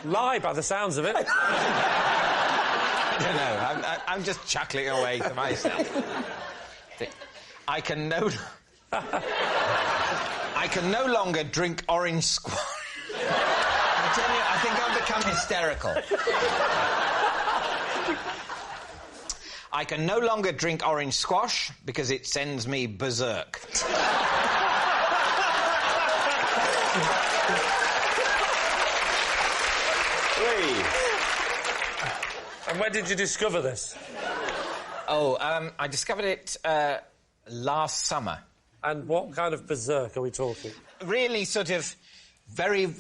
Lie, by the sounds of it. I don't know. I'm just chuckling away to myself. I can no longer drink orange squash. I tell you, I think I've become hysterical. I can no longer drink orange squash because it sends me berserk. And when did you discover this? Oh, I discovered it last summer. And what kind of berserk are we talking? Really sort of very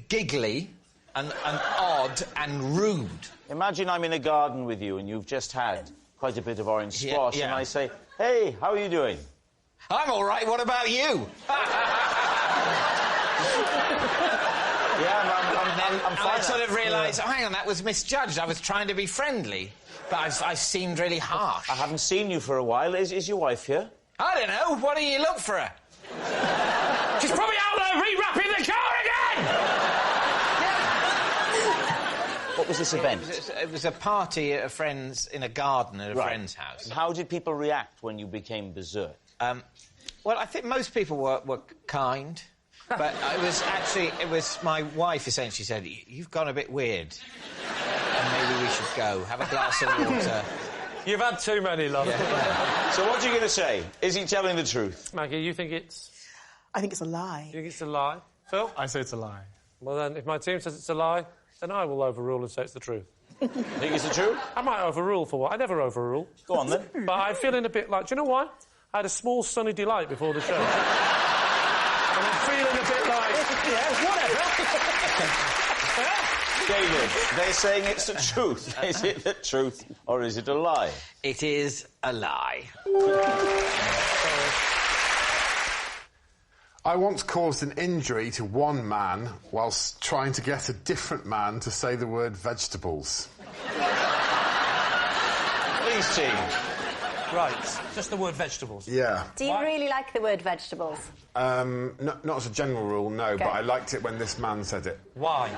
giggly and odd and rude. Imagine I'm in a garden with you and you've just had quite a bit of orange squash and I say, hey, how are you doing? I'm all right, what about you? I'm fine. I sort of realised, oh, hang on, that was misjudged. I was trying to be friendly, but I seemed really harsh. I haven't seen you for a while. Is your wife here? I don't know. Why don't you look for her? She's probably out there rewrapping the car again! What was this event? It was a party at a friend's, in a garden at a friend's house. And how did people react when you became berserk? Well, I think most people were kind. But it was my wife essentially said, you've gone a bit weird. And maybe we should go. Have a glass of water. You've had too many, love. Yeah. So what are you going to say? Is he telling the truth? Maggie, you think it's... I think it's a lie. You think it's a lie? Phil? I say it's a lie. Well, then, if my team says it's a lie, then I will overrule and say it's the truth. Think it's the truth? I might overrule for what? I never overrule. Go on, then. But I'm feeling a bit like... Do you know why? I had a small sunny delight before the show. And I'm feeling a bit like... Yeah, whatever. David, they're saying it's the truth. Is it the truth or is it a lie? It is a lie. I once caused an injury to one man whilst trying to get a different man to say the word vegetables. Please, team. Right, just the word vegetables. Yeah. Do you really like the word vegetables? Not as a general rule, no, Okay. but I liked it when this man said it. Why?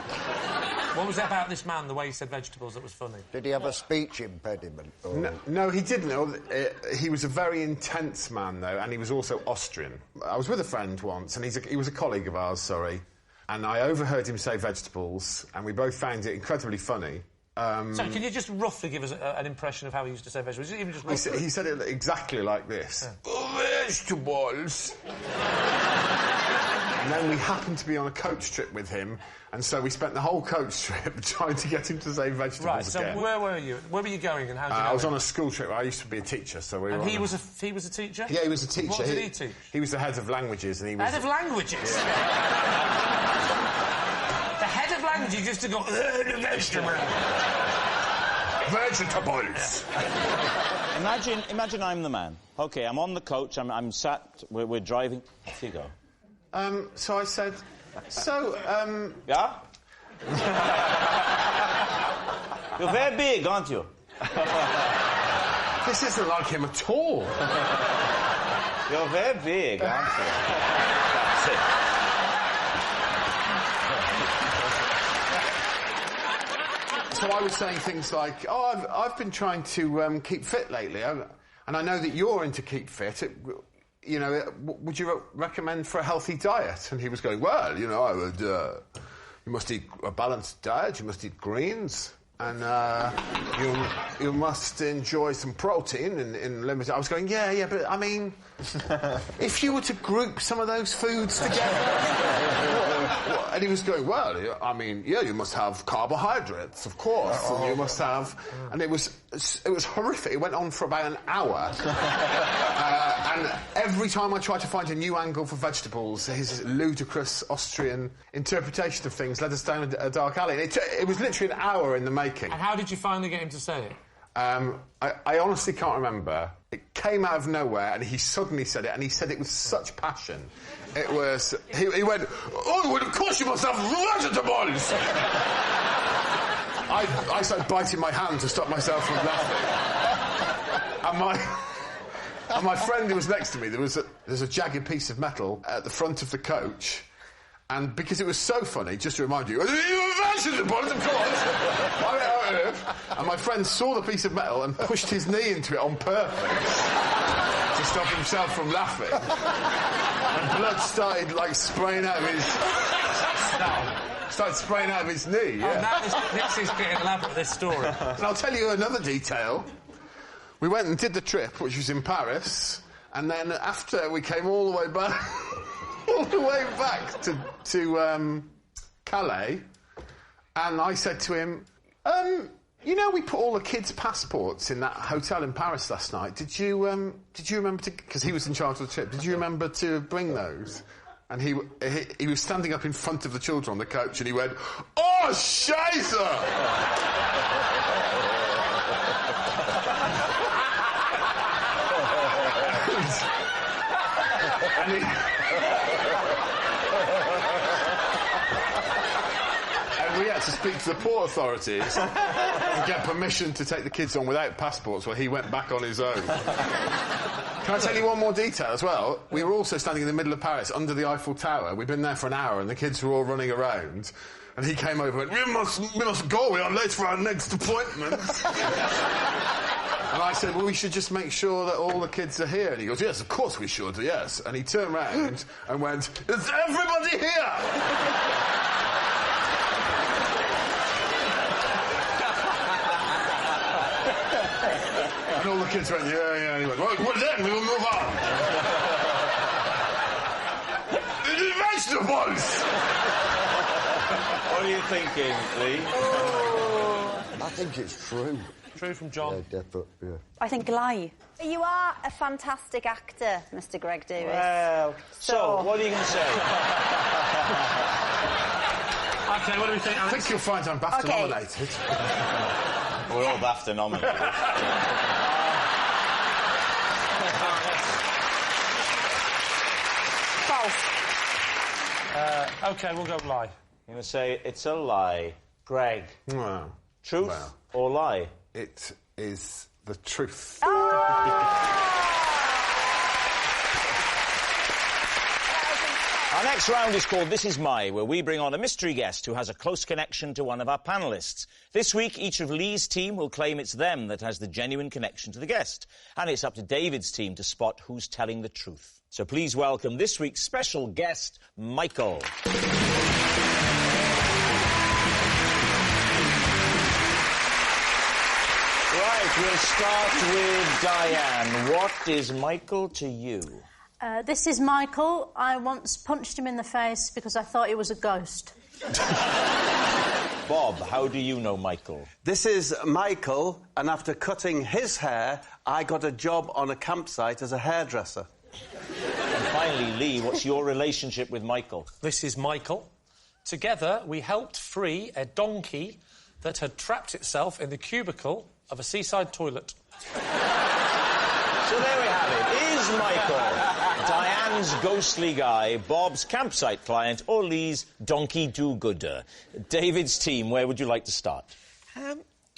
What was it about this man, the way he said vegetables, that was funny? Did he have a speech impediment? Or... No, he didn't. He was a very intense man, though, and he was also Austrian. I was with a friend once, and he was a colleague of ours, and I overheard him say vegetables, and we both found it incredibly funny. So, can you just roughly give us an impression of how he used to say vegetables? Even just He said it exactly like this. Yeah. Vegetables! And then we happened to be on a coach trip with him, and so we spent the whole coach trip trying to get him to say vegetables again. So where were you? Where were you going and how did you know I was on a school trip. I used to be a teacher, so we were... And he was a teacher? Yeah, he was a teacher. What did he teach? He was the head of languages, and he was... Head of languages? Yeah. The head of languages used to go... Vegetables! Imagine I'm the man. OK, I'm on the coach, I'm sat, we're driving... Off you go. So I said... Yeah? You're very big, aren't you? This isn't like him at all. You're very big, aren't you? That's it. So I was saying things like, oh, I've been trying to keep fit lately, and I know that you're into keep fit. You know, would you recommend for a healthy diet? And he was going, well, you know, I would... you must eat a balanced diet, you must eat greens, and you must enjoy some protein in limited... I was going, yeah, but, I mean, if you were to group some of those foods together... And he was going, well, I mean, yeah, you must have carbohydrates, of course, and you must have... And it was horrific. It went on for about an hour. And every time I tried to find a new angle for vegetables, his ludicrous Austrian interpretation of things led us down a dark alley. And it was literally an hour in the making. And how did you finally get him to say it? I honestly can't remember. It came out of nowhere, and he suddenly said it, and he said it with such passion. It was... He went, oh, well, of course you must have vegetables! I started biting my hand to stop myself from laughing. And my friend who was next to me, there's a jagged piece of metal at the front of the coach, And because it was so funny, just to remind you, vegetables, of course. And my friend saw the piece of metal and pushed his knee into it on purpose to stop himself from laughing. And blood started, like, spraying out of his... started spraying out of his knee, yeah. This is getting elaborate, this story. And I'll tell you another detail. We went and did the trip, which was in Paris, and then after we came all the way back... all the way back to Calais, and I said to him, you know, we put all the kids' passports in that hotel in Paris last night. Did you remember to... Because he was in charge of the trip. Did you remember to bring those? And he was standing up in front of the children on the coach, and he went, "Oh, Scheiße!" And we had to speak to the port authorities and get permission to take the kids on without passports, while he went back on his own. Can I tell you one more detail as well? We were also standing in the middle of Paris, under the Eiffel Tower. We'd been there for an hour, and the kids were all running around. And he came over and went, we must go, we are late for our next appointment. And I said, well, we should just make sure that all the kids are here. And he goes, yes, of course we should, yes. And he turned round and went, is everybody here? And all the kids went, yeah. And he went, well, then we will move on. Vegetables! What are you thinking, Lee? Oh. I think it's true. True from John. Yeah, definitely, yeah. I think lie. You are a fantastic actor, Mr. Greg Davis. Well, so what are you going to say? OK, what do we think, Alex? I think you'll find I'm BAFTA nominated. We're all BAFTA nominated. False. OK, we'll go lie. You're going to say it's a lie. Greg. Well, Truth or lie? It is the truth. Our next round is called This Is My, where we bring on a mystery guest who has a close connection to one of our panellists. This week, each of Lee's team will claim it's them that has the genuine connection to the guest. And it's up to David's team to spot who's telling the truth. So please welcome this week's special guest, Michael. Right, we'll start with Diane. What is Michael to you? This is Michael. I once punched him in the face because I thought he was a ghost. Bob, how do you know Michael? This is Michael, and after cutting his hair, I got a job on a campsite as a hairdresser. And finally, Lee, what's your relationship with Michael? This is Michael. Together, we helped free a donkey that had trapped itself in the cubicle of a seaside toilet. So there we have it. Is Michael Diane's ghostly guy, Bob's campsite client, or Lee's donkey do-gooder? David's team, where would you like to start?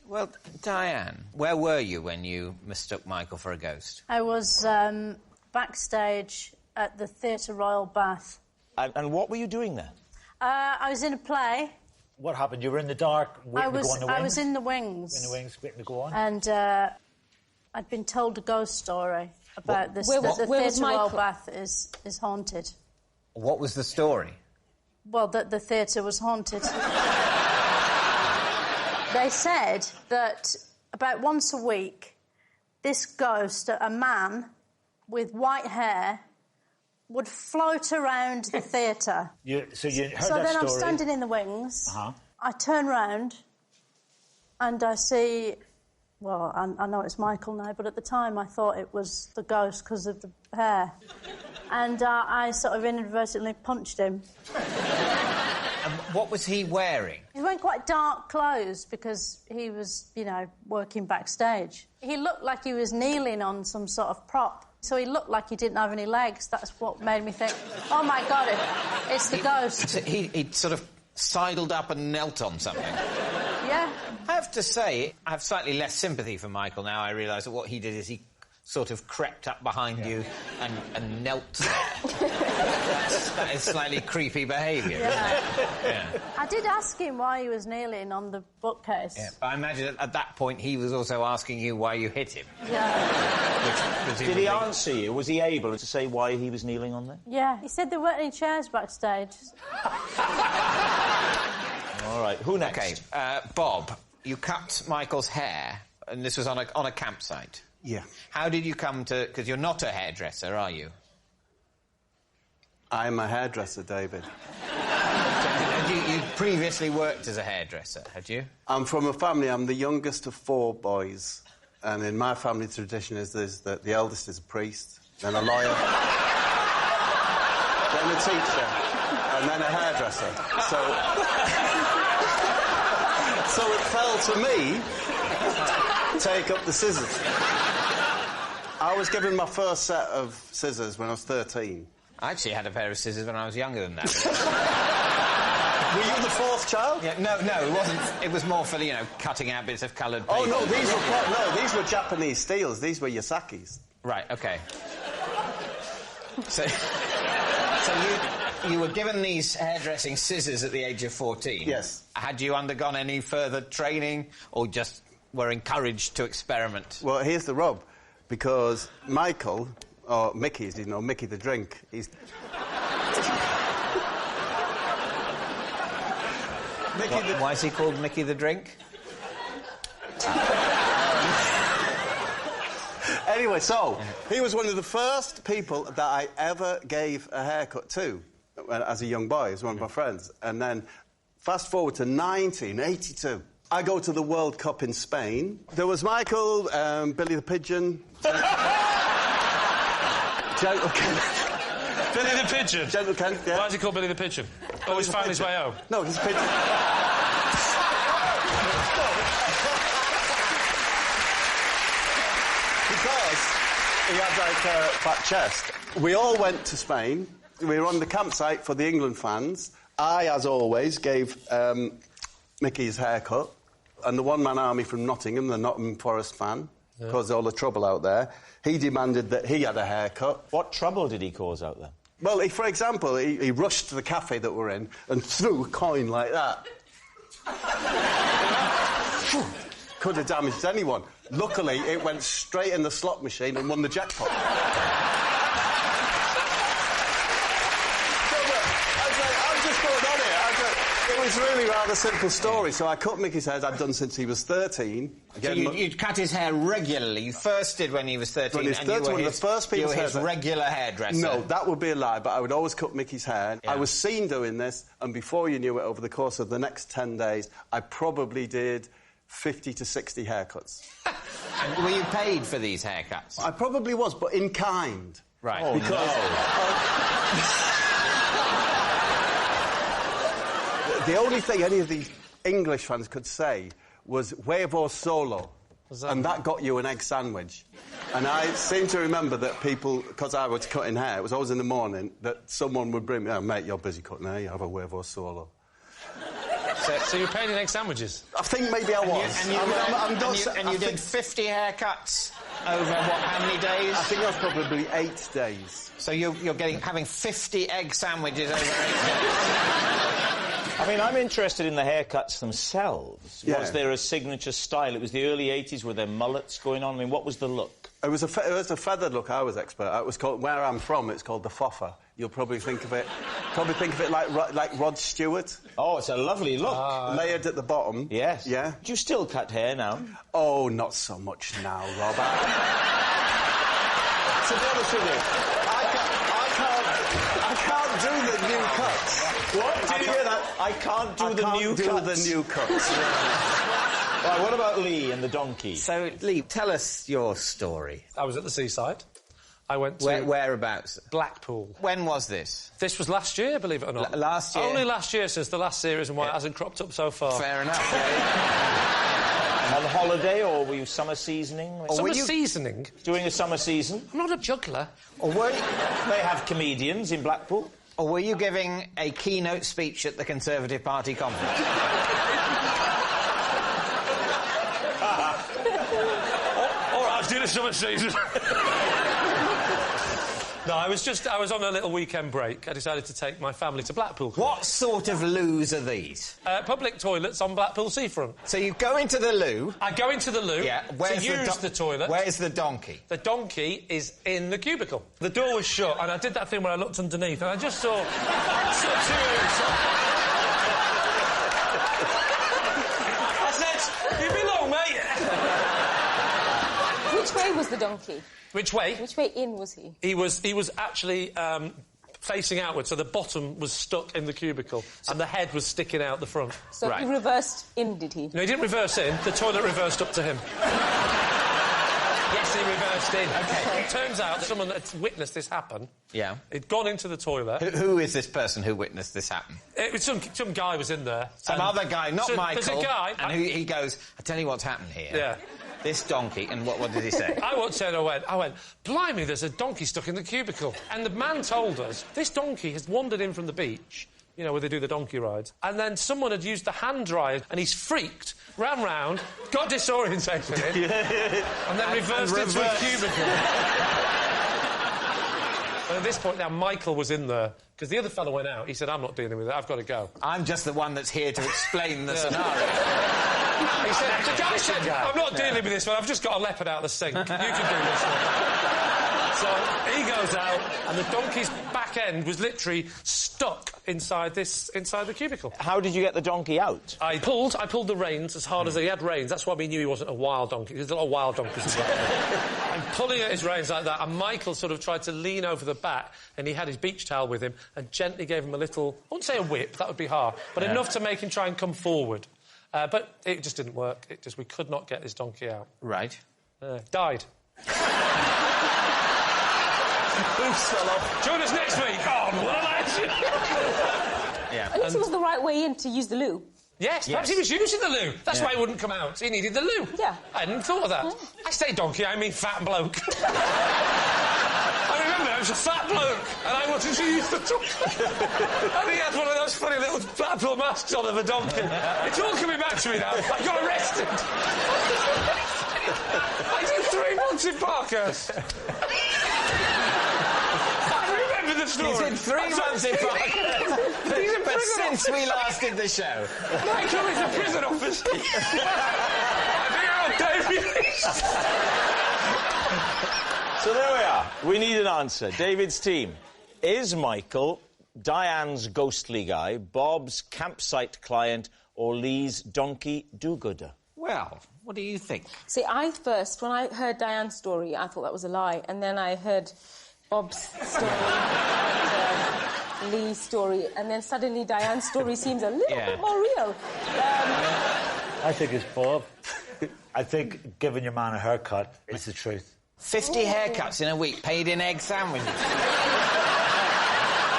Well, Diane, where were you when you mistook Michael for a ghost? I was backstage at the Theatre Royal Bath. And what were you doing there? I was in a play. What happened? You were in the dark, waiting to go on the wings? I was in the wings. In the wings, waiting to go on? And I'd been told a ghost story about this. Where that the was Theatre Royal Michael? Bath is haunted. What was the story? Well, that the theatre was haunted. They said that about once a week, this ghost, a man with white hair, would float around the theatre. So you heard So that then story. I'm standing in the wings. Uh-huh. I turn round and I see... Well, I know it's Michael now, but at the time I thought it was the ghost because of the hair. And I sort of inadvertently punched him. And what was he wearing? He was wearing quite dark clothes because he was, you know, working backstage. He looked like he was kneeling on some sort of prop. So he looked like he didn't have any legs. That's what made me think, oh, my God, it's the ghost. So he sort of sidled up and knelt on something. Yeah. I have to say, I have slightly less sympathy for Michael now. I realise that what he did is he sort of crept up behind you and knelt there. That is slightly creepy behaviour, isn't it? Yeah. I did ask him why he was kneeling on the bookcase. Yeah, but I imagine at that point he was also asking you why you hit him. Yeah. Did he answer you? Was he able to say why he was kneeling on there? Yeah, he said there weren't any chairs backstage. All right, who next? OK, Bob, you cut Michael's hair, and this was on a campsite. Yeah. How did you come to... Because you're not a hairdresser, are you? I'm a hairdresser, David. You previously worked as a hairdresser, had you? I'm from a family, I'm the youngest of 4 boys. And in my family tradition is that the eldest is a priest, then a lawyer, then a teacher, and then a hairdresser. So it fell to me to take up the scissors. I was given my first set of scissors when I was 13. I actually had a pair of scissors when I was younger than that. Were you the 4th child? Yeah, no, it wasn't. It was more for, cutting out bits of coloured paper. Oh, no, these were Japanese steels. These were Yasakis. Right, OK. So you were given these hairdressing scissors at the age of 14? Yes. Had you undergone any further training, or just were encouraged to experiment? Well, here's the rub. Because Michael, or Mickey, Mickey the drink, he's... Why is he called Mickey the drink? Anyway, so, he was one of the first people that I ever gave a haircut to as a young boy. He was one of my friends. And then, fast forward to 1982. I go to the World Cup in Spain. There was Michael, Billy the Pigeon... Gentle Ken. Billy the Pigeon? Gentle Ken, yeah. Why is he called Billy the Pigeon? Oh, he's found his way home. No, he's a pigeon. Because he had, like, a fat chest. We all went to Spain. We were on the campsite for the England fans. I, as always, gave Mickey his haircut. And the one-man army from Nottingham, the Nottingham Forest fan, caused all the trouble out there. He demanded that he had a haircut. What trouble did he cause out there? Well, for example, he rushed to the cafe that we're in and threw a coin like that. Could have damaged anyone. Luckily, it went straight in the slot machine and won the jackpot. It was really rather simple story. So I cut Mickey's hair, I'd done since he was 13. So you'd cut his hair regularly? You first did when he was 13? When he was 13, one of the first people... You were his regular hairdresser? No, that would be a lie, but I would always cut Mickey's hair. Yeah. I was seen doing this, and before you knew it, over the course of the next 10 days, I probably did 50 to 60 haircuts. And were you paid for these haircuts? I probably was, but in kind. Right. Oh, because, the only thing any of the English fans could say was huevo solo, and that got you an egg sandwich. And I seem to remember that people, because I was cutting hair, it was always in the morning, that someone would bring me, "Oh, mate, you're busy cutting hair, you have a huevo solo." So you're paid in egg sandwiches? I think maybe I was. And you did 50 haircuts over, how many days? I think that was probably 8 days. So you're having 50 egg sandwiches over 8 days? I mean, I'm interested in the haircuts themselves. Yeah. Was there a signature style? It was the early 80s. Were there mullets going on? I mean, what was the look? It was a feathered look. I was expert. It was called, where I'm from, it's called the foffer. You'll probably think of it like Rod Stewart. Oh, it's a lovely look. Layered at the bottom. Yes. Yeah. Do you still cut hair now? Oh, not so much now, Rob. To be honest with you, I can't do the new cuts. What? Did you hear that? I can't do the new cuts. Right, what about Lee and the donkey? So, Lee, tell us your story. I was at the seaside. I went to... Whereabouts? Blackpool. When was this? This was last year, believe it or not. Last year? Only last year, since the last series, and why it hasn't cropped up so far. Fair enough. On holiday, or were you summer seasoning? Summer seasoning? Doing a summer season? I'm not a juggler. Or were you... They have comedians in Blackpool. Or were you giving a keynote speech at the Conservative Party conference? All right, I was doing a summer season. No, I was on a little weekend break. I decided to take my family to Blackpool. What sort of loos are these? Public toilets on Blackpool seafront. So you go into the loo... I go into the loo to use the toilet. Where's the donkey? The donkey is in the cubicle. The door was shut, and I did that thing where I looked underneath, and I just saw... I said, you belong, mate. Which way was the donkey? Which way? Which way in was he? He was actually facing outwards, so the bottom was stuck in the cubicle, and the head was sticking out the front. So he reversed in, did he? No, he didn't reverse in. The toilet reversed up to him. Yes, he reversed in. OK. It turns out someone had witnessed this happen. Yeah. He'd gone into the toilet. Who is this person who witnessed this happen? It was some guy was in there. Some other guy, not Michael. There's a guy... And he goes, I tell you what's happened here. Yeah. This donkey, and what did he say? I walked in and I went, blimey, there's a donkey stuck in the cubicle. And the man told us, this donkey has wandered in from the beach, you know, where they do the donkey rides, and then someone had used the hand dryer, and he's freaked, ran round, got disorientated, and then reversed into a cubicle. And at this point now, Michael was in there, because the other fellow went out. He said, I'm not dealing with it, I've got to go. I'm just the one that's here to explain the scenario. He said, the guy said, I'm not dealing with this one, I've just got a leopard out of the sink. You can do this one. So he goes out, and the donkey's back end was literally stuck inside the cubicle. How did you get the donkey out? I pulled the reins as hard as he had reins. That's why we knew he wasn't a wild donkey. There's a lot of wild donkeys as well. I'm pulling at his reins like that, and Michael sort of tried to lean over the back, and he had his beach towel with him, and gently gave him a little... I wouldn't say a whip, that would be hard, but enough to make him try and come forward. But it just didn't work. We could not get this donkey out. Right. Died. Join us next week. Oh, what a legend! Yeah. At least it was the right way in to use the loo. Yes, perhaps he was using the loo. That's why he wouldn't come out. He needed the loo. Yeah. I hadn't thought of that. Yeah. I say donkey, I mean fat bloke. I remember I was a fat bloke, and I wanted to use the donkey. And he had one of those funny little Blackpool masks on of a donkey. It's all coming back to me now. I got arrested. I did 3 months in Parkhurst. The story. He's in 3 months in Parkhurst. But since we last did the show. Michael is a prison officer. So there we are. We need an answer. David's team. Is Michael Diane's ghostly guy, Bob's campsite client, or Lee's donkey do-gooder? Well, what do you think? See, when I heard Diane's story, I thought that was a lie, and then I heard Bob's story, and, Lee's story, and then suddenly Diane's story seems a little bit more real. I think it's Bob. I think giving your man a haircut is the truth. 50 haircuts in a week, paid in egg sandwiches.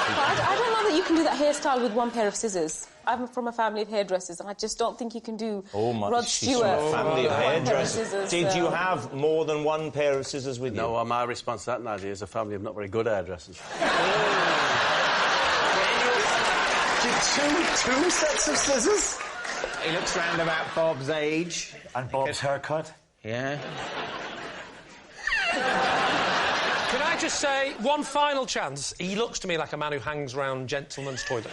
I don't know that you can do that hairstyle with one pair of scissors. I'm from a family of hairdressers, and I just don't think you can do Rod Stewart. Family of hairdressers. Scissors, Did you have more than one pair of scissors with you? No, my response to that, Nadia, is a family of not very good hairdressers. two sets of scissors? He looks round about Bob's age. And Bob's haircut? Yeah. Can I just say, one final chance, he looks to me like a man who hangs round gentlemen's toilets.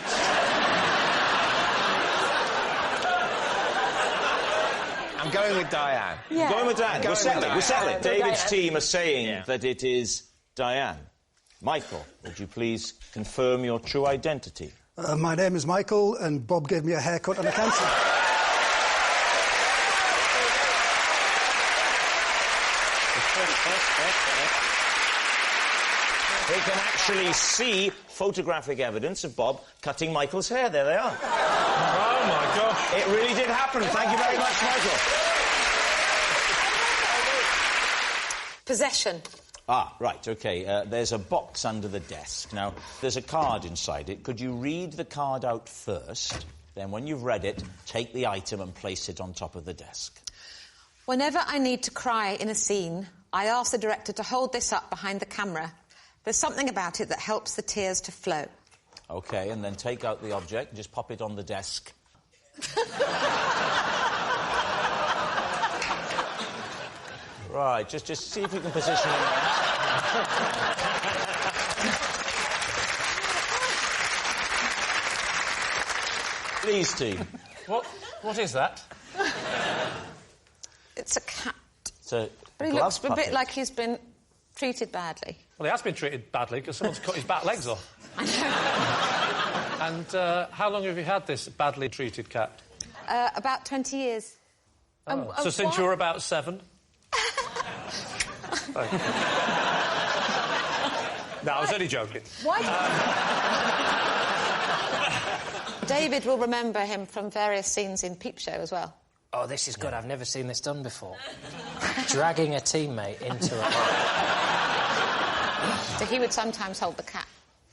I'm going with Diane. Yeah. Going with Diane. We'll settle it. David's team are saying that it is Diane. Michael, would you please confirm your true identity? My name is Michael, and Bob gave me a haircut and a cancer. They can actually see photographic evidence of Bob cutting Michael's hair. There they are. Oh, my gosh. It really did happen. Thank you very much, Michael. Possession. Ah, right, OK. There's a box under the desk. Now, there's a card inside it. Could you read the card out first? Then, when you've read it, take the item and place it on top of the desk. Whenever I need to cry in a scene, I ask the director to hold this up behind the camera. There's something about it that helps the tears to flow. OK, and then take out the object and just pop it on the desk. Right, just see if you can position it there. Lee's team. What is that? It's a cat. So, but he looks a bit like he's been treated badly. Well, he has been treated badly because someone's cut his back legs off. I know. And how long have you had this badly treated cat? About 20 years. Oh. So since you were about 7? No, I was only joking. Why? David will remember him from various scenes in Peep Show as well. Oh, this is good. I've never seen this done before. Dragging a teammate into a... So he would sometimes hold the cat.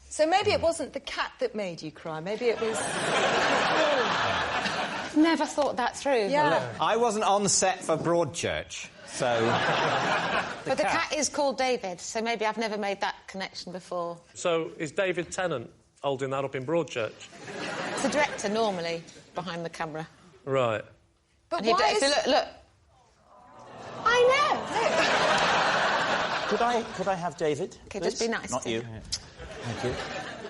So maybe it wasn't the cat that made you cry. Maybe it was... Never thought that through. Yeah. I wasn't on set for Broadchurch, so... But the cat is called David, so maybe I've never made that connection before. So is David Tennant holding that up in Broadchurch? It's the director, normally, behind the camera. Right. But and why look. I know. Could I have David? Okay, just be nice. Not you. Thank you.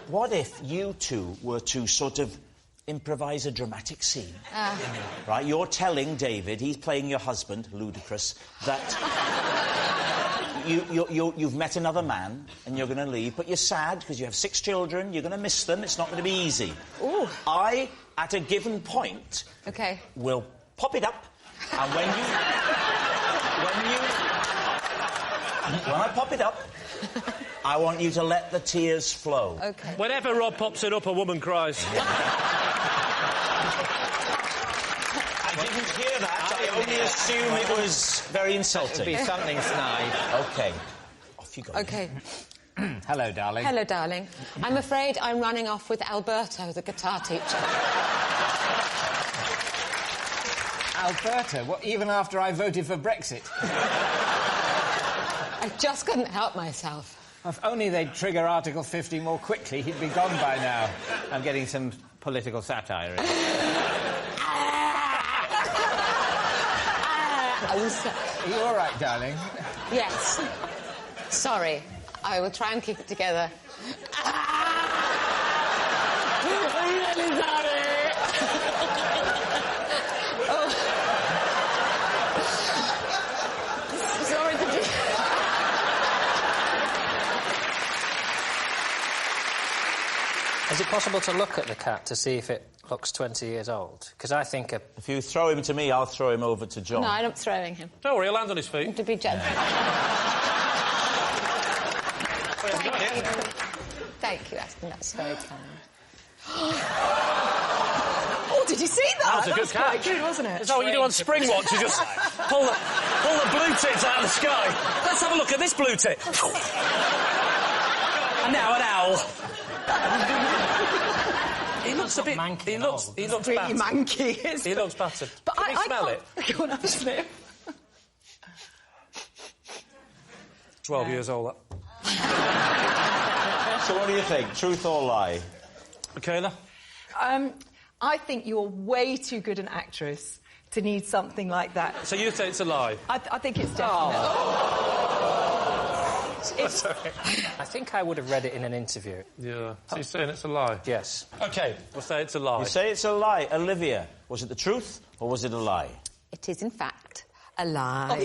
What if you two were to sort of improvise a dramatic scene? Right, you're telling David, he's playing your husband, ludicrous, that you've met another man and you're going to leave, but you're sad because you have 6 children, you're going to miss them, it's not going to be easy. Ooh. I, at a given point, will pop it up, and when I pop it up, I want you to let the tears flow. Okay. Whenever Rob pops it up, a woman cries. I didn't hear that. I only assume it was very insulting. It'd be something snide. OK. Off you go. OK. Hello, darling. Hello, darling. I'm afraid I'm running off with Alberto, the guitar teacher. Alberto? What, even after I voted for Brexit? I just couldn't help myself. If only they'd trigger Article 50 more quickly, he'd be gone by now. I'm getting some political satire in. Are you all right, darling? Yes. Sorry. I will try and keep it together. I'm really sorry. Sorry to do... Is it possible to look at the cat to see if it looks 20 years old? Because I think... If you throw him to me, I'll throw him over to John. No, I'm not throwing him. Don't worry, he'll land on his feet. To be gentle. Thank you, Aston. That's very kind. Oh, did you see that? That was a good was catch. quite good, wasn't it? Is that what you do on Spring Watch? You just pull the blue tits out of the sky. Let's have a look at this blue tit. And now an owl. He looks a bit manky. He looks really battered. manky. He looks battered. But Can you smell it? Go on, have a sniff. 12 years old. So what do you think? Truth or lie? Michaela? I think you're way too good an actress to need something like that. So you say it's a lie? I think it's definite. I think I would have read it in an interview. Yeah. So you're saying it's a lie? Yes. OK, we'll say it's a lie. You say it's a lie. Olivia, was it the truth or was it a lie? It is, in fact, a lie.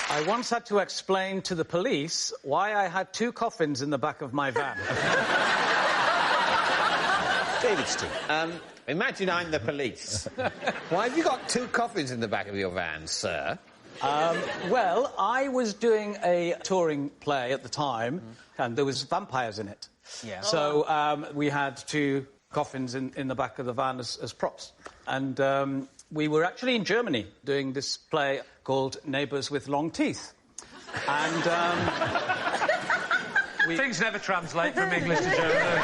I once had to explain to the police why I had 2 coffins in the back of my van. David's team. Imagine I'm the police. Why have you got 2 coffins in the back of your van, sir? Well, I was doing a touring play at the time, and there was vampires in it. Yeah. So we had 2 coffins in the back of the van as props. And we were actually in Germany doing this play called Neighbours with Long Teeth. And things never translate from English to German.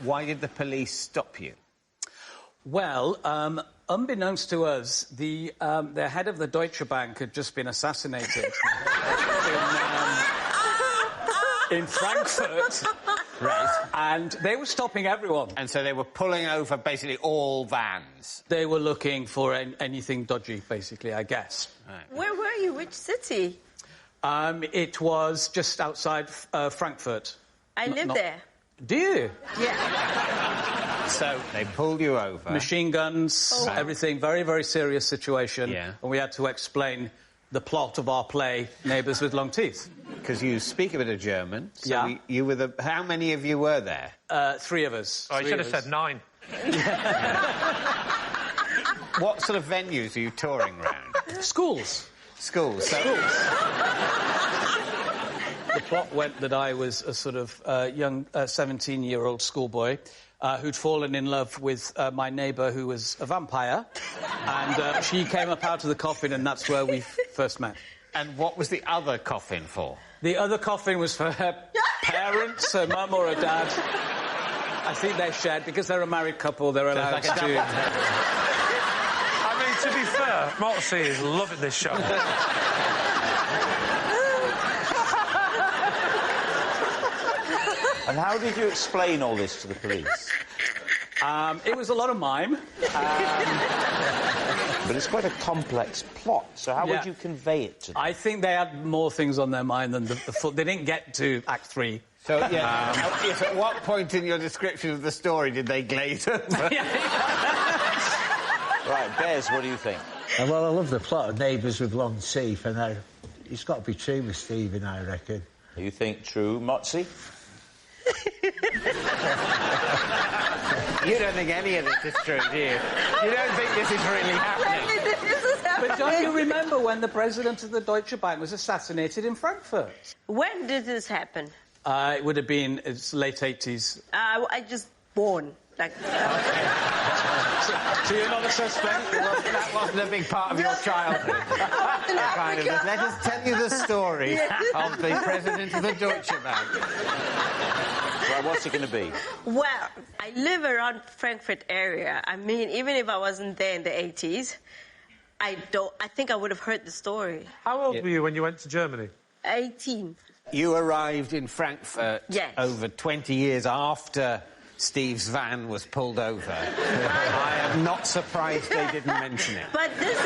Why did the police stop you? Well, unbeknownst to us, the head of the Deutsche Bank had just been assassinated in Frankfurt. Right. And they were stopping everyone. And so they were pulling over basically all vans? They were looking for anything dodgy, basically, I guess. Right. Where were you? Which city? It was just outside Frankfurt. I live there. Do you? Yeah. So they pulled you over. Machine guns, everything. Very, very serious situation. Yeah. And we had to explain the plot of our play, Neighbours with Long Teeth. Because you speak a bit of German. So Yeah. you were the... How many of you were there? 3 of us. Oh, you should have said 9. What sort of venues are you touring around? Schools. Schools. So... The plot went that I was a sort of young 17-year-old schoolboy who'd fallen in love with my neighbour who was a vampire. And she came up out of the coffin, and that's where we first met. And what was the other coffin for? The other coffin was for her parents, her mum or her dad. I think they shared, because they're a married couple, they're allowed to... I mean, to be fair, Moxie is loving this show. And how did you explain all this to the police? It was a lot of mime. But it's quite a complex plot, so how would you convey it to them? I think they had more things on their mind than the full... They didn't get to Act 3. So, yeah, yes, at what point in your description of the story did they glaze over? Right, Bez, what do you think? Well, I love the plot of Neighbours with Long Teeth, and it's got to be true with Stephen, I reckon. You think true, Motzi? You don't think any of this is true, do you? You don't think this is really happening? But don't you remember when the president of the Deutsche Bank was assassinated in Frankfurt? When did this happen? It would have been late 80s. I just born. Like. So you're not a suspect? That wasn't a big part of your childhood. Kind of. Let us tell you the story of the president of the Deutsche Bank. Right, what's it going to be? Well, I live around Frankfurt area. I mean, even if I wasn't there in the 80s, I think I would have heard the story. How old were you when you went to Germany? 18. You arrived in Frankfurt over 20 years after Steve's van was pulled over. I am not surprised they didn't mention it. But this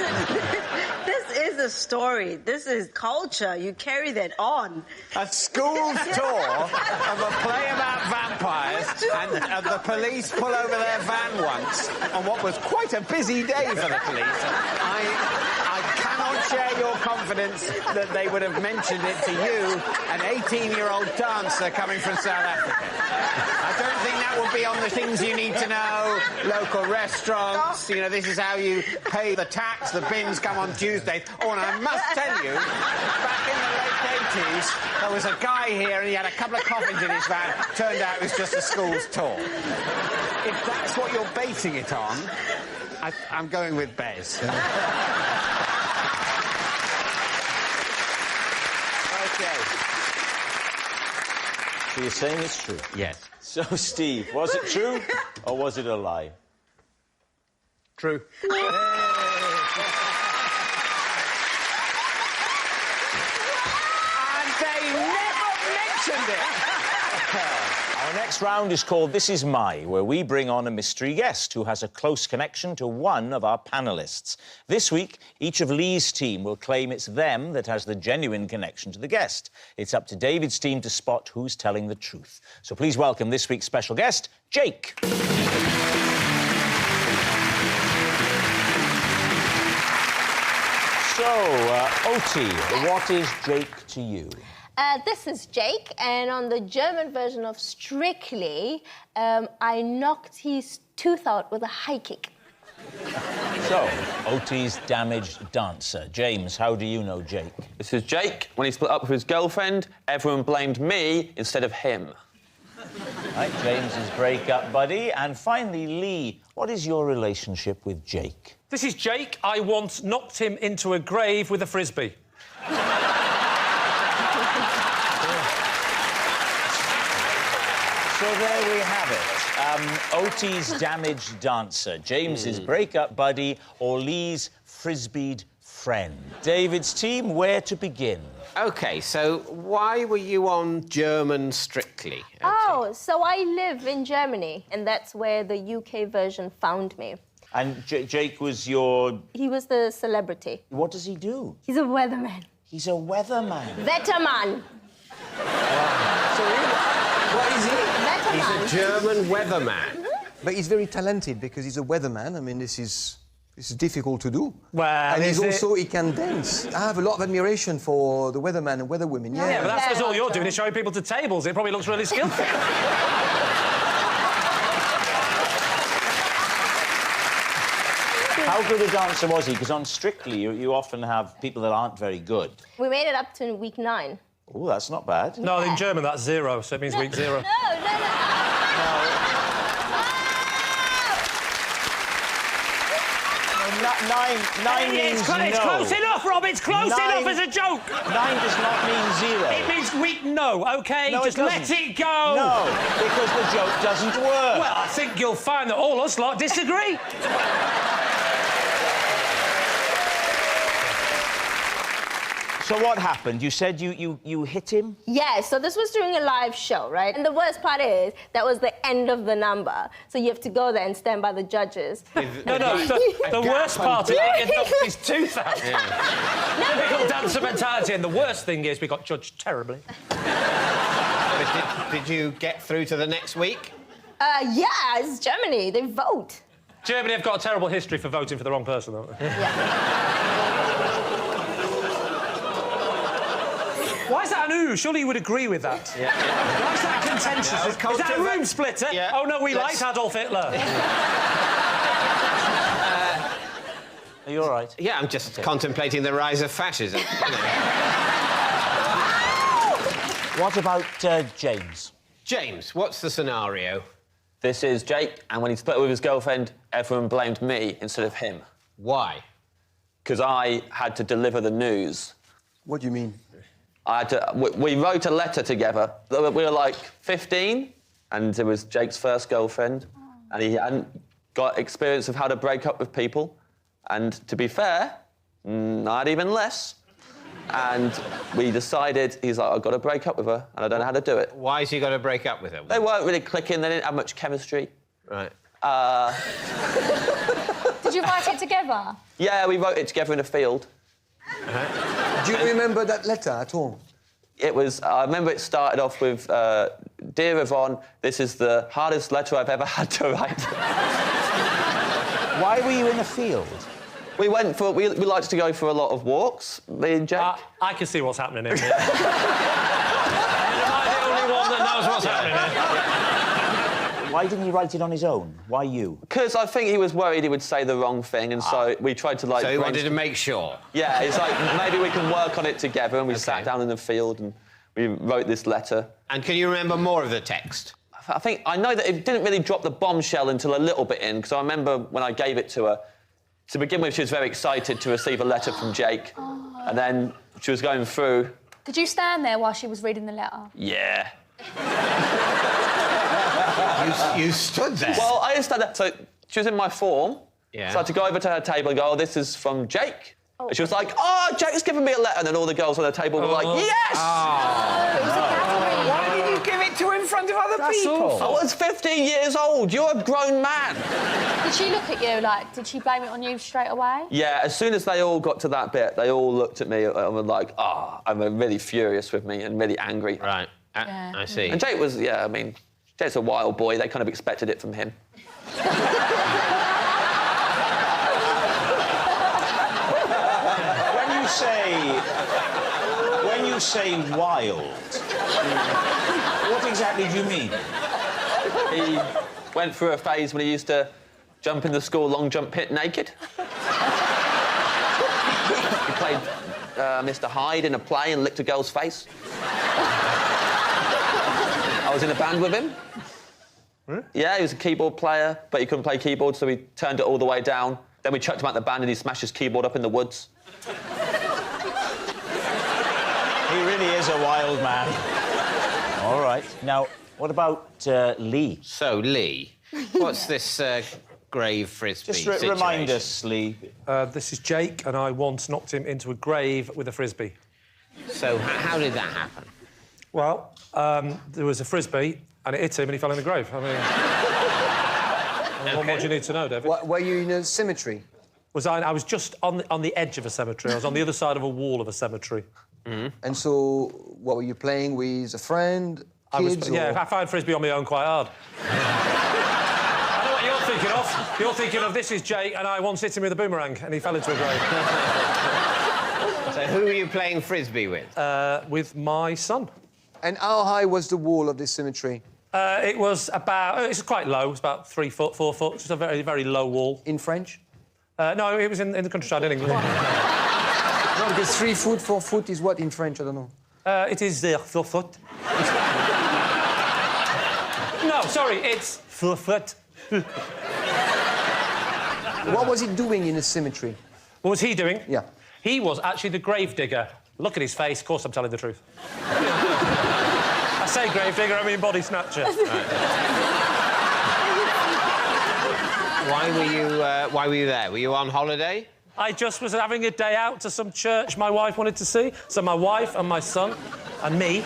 is a story. This is culture. You carry that on. A school's tour of a play about vampires, and the police pull over their van once on what was quite a busy day for the police. I cannot share your confidence that they would have mentioned it to you, an 18-year-old dancer coming from South Africa. I don't think that will be on the things you need to know. Local restaurants, you know, this is how you pay the tax. The bins come on Tuesdays. Oh, and I must tell you, back in the late 80s, there was a guy here and he had a couple of coffins in his van. Turned out it was just a school's tour. If that's what you're basing it on, I'm going with Bez. Okay. So you're saying it's true? Yes. So, Steve, was it true or was it a lie? True. And they never mentioned it. Our next round is called This Is My, where we bring on a mystery guest who has a close connection to one of our panellists. This week, each of Lee's team will claim it's them that has the genuine connection to the guest. It's up to David's team to spot who's telling the truth. So please welcome this week's special guest, Jake. So, Oti, what is Jake to you? This is Jake, and on the German version of Strictly, I knocked his tooth out with a high kick. So, Oti's damaged dancer. James, how do you know Jake? This is Jake. When he split up with his girlfriend, everyone blamed me instead of him. Right, James's break-up buddy. And finally, Lee, what is your relationship with Jake? This is Jake. I once knocked him into a grave with a frisbee. So there we have it. Oti's damaged dancer, James's break-up buddy, or Lee's frisbeed friend. David's team, where to begin? OK, so why were you on German Strictly? Oh, so I live in Germany, and that's where the UK version found me. And Jake was your... He was the celebrity. What does he do? He's a weatherman. He's a weatherman? Wetterman. So what is he? Wetterman. weatherman. He's a German weatherman. But he's very talented because he's a weatherman. I mean, this is difficult to do. Well, and he can dance. I have a lot of admiration for the weatherman and weatherwomen. Yeah, but that's because all you're doing is showing people to tables. It probably looks really skillful. How good a dancer was he? Because on Strictly, you often have people that aren't very good. We made it up to week 9. Oh, that's not bad. No, in German, that's 0, so it means week 0. No. Nine means it's no. It's close enough, Rob. It's close enough as a joke. 9 does not mean 0. It means week no, OK? No, just let it go. No, because the joke doesn't work. Well, I think you'll find that all us lot disagree. So what happened? You said you hit him? Yeah, so this was during a live show, right? And the worst part is that was the end of the number. So you have to go there and stand by the judges. No, the worst part is it knocked his tooth out. Typical dancer mentality, and the worst thing is we got judged terribly. But did you get through to the next week? Yeah, it's Germany. They vote. Germany have got a terrible history for voting for the wrong person, don't they? Why is that an ooh? Surely you would agree with that. Yeah. Why is that contentious? Yeah, is that a room splitter? Yeah. Oh, no, we liked Adolf Hitler. Are you all right? Yeah, I'm just contemplating the rise of fascism. What about James? James, what's the scenario? This is Jake, and when he split up with his girlfriend, everyone blamed me instead of him. Why? Because I had to deliver the news. What do you mean? We wrote a letter together. We were like 15, and it was Jake's first girlfriend, and he hadn't got experience of how to break up with people. And to be fair, not even less. And we decided, he's like, I've got to break up with her, and I don't know how to do it. Why has he got to break up with her? They weren't really clicking, they didn't have much chemistry. Right. Did you write it together? Yeah, we wrote it together in a field. Do you remember that letter at all? It was... I remember it started off with, Dear Yvonne, this is the hardest letter I've ever had to write. Why were you in a field? We went for... We liked to go for a lot of walks, me and Jake. I can see what's happening here. Am I the only one that knows what's happening here? Why didn't he write it on his own? Why you? Because I think he was worried he would say the wrong thing, and so we tried to, like... So he wanted to make sure? Yeah, it's like, maybe we can work on it together, and we sat down in the field and we wrote this letter. And can you remember more of the text? I know that it didn't really drop the bombshell until a little bit in, because I remember when I gave it to her, to begin with, she was very excited to receive a letter from Jake, and then she was going through... Did you stand there while she was reading the letter? Yeah. You stood there? Well, I just stood there. So she was in my form. Yeah. So I had to go over to her table and go, oh, this is from Jake. And she was like, oh, Jake's given me a letter. And then all the girls on the table were like, yes! Why did you give it to in front of other people? I was 15 years old. You're a grown man. Did she look at you, like, did she blame it on you straight away? Yeah, as soon as they all got to that bit, they all looked at me and were like, oh, I'm really furious with me and really angry. Right. I see. And Jake was, yeah, I mean, Jake's a wild boy. They kind of expected it from him. When you say wild, what exactly do you mean? He went through a phase when he used to jump in the school long jump pit naked. He played Mr. Hyde in a play and licked a girl's face. I was in a band with him. Really? Yeah, he was a keyboard player, but he couldn't play keyboard, so we turned it all the way down. Then we chucked him out the band and he smashed his keyboard up in the woods. He really is a wild man. All right. Now, what about Lee? So, Lee, what's this grave frisbee Just remind us, Lee. This is Jake, and I once knocked him into a grave with a frisbee. So, how did that happen? Well, there was a frisbee, and it hit him, and he fell in the grave. I mean... What more do you need to know, David? Were you in a cemetery? I was just on the edge of a cemetery. I was on the other side of a wall of a cemetery. And so, what were you playing with? A friend? kids? Yeah, I find Frisbee on my own quite hard. I know what you're thinking of. You're thinking of, this is Jake, and I once hit him with a boomerang, and he fell into a grave. So who are you playing Frisbee with? With my son. And how high was the wall of this cemetery? It was about... it's quite low. It's about 3 foot, 4 foot. It's a very, very low wall. In French? No, it was in the countryside in England. No, because 3 foot, 4 foot is what in French? I don't know. It is 4 foot. No, sorry, it's 4 foot. What was he doing in the cemetery? What was he doing? Yeah. He was actually the grave digger. Look at his face. Of course I'm telling the truth. I say grave digger, I mean body snatcher. Why were you there? Were you on holiday? I just was having a day out to some church my wife wanted to see. So my wife and my son and me,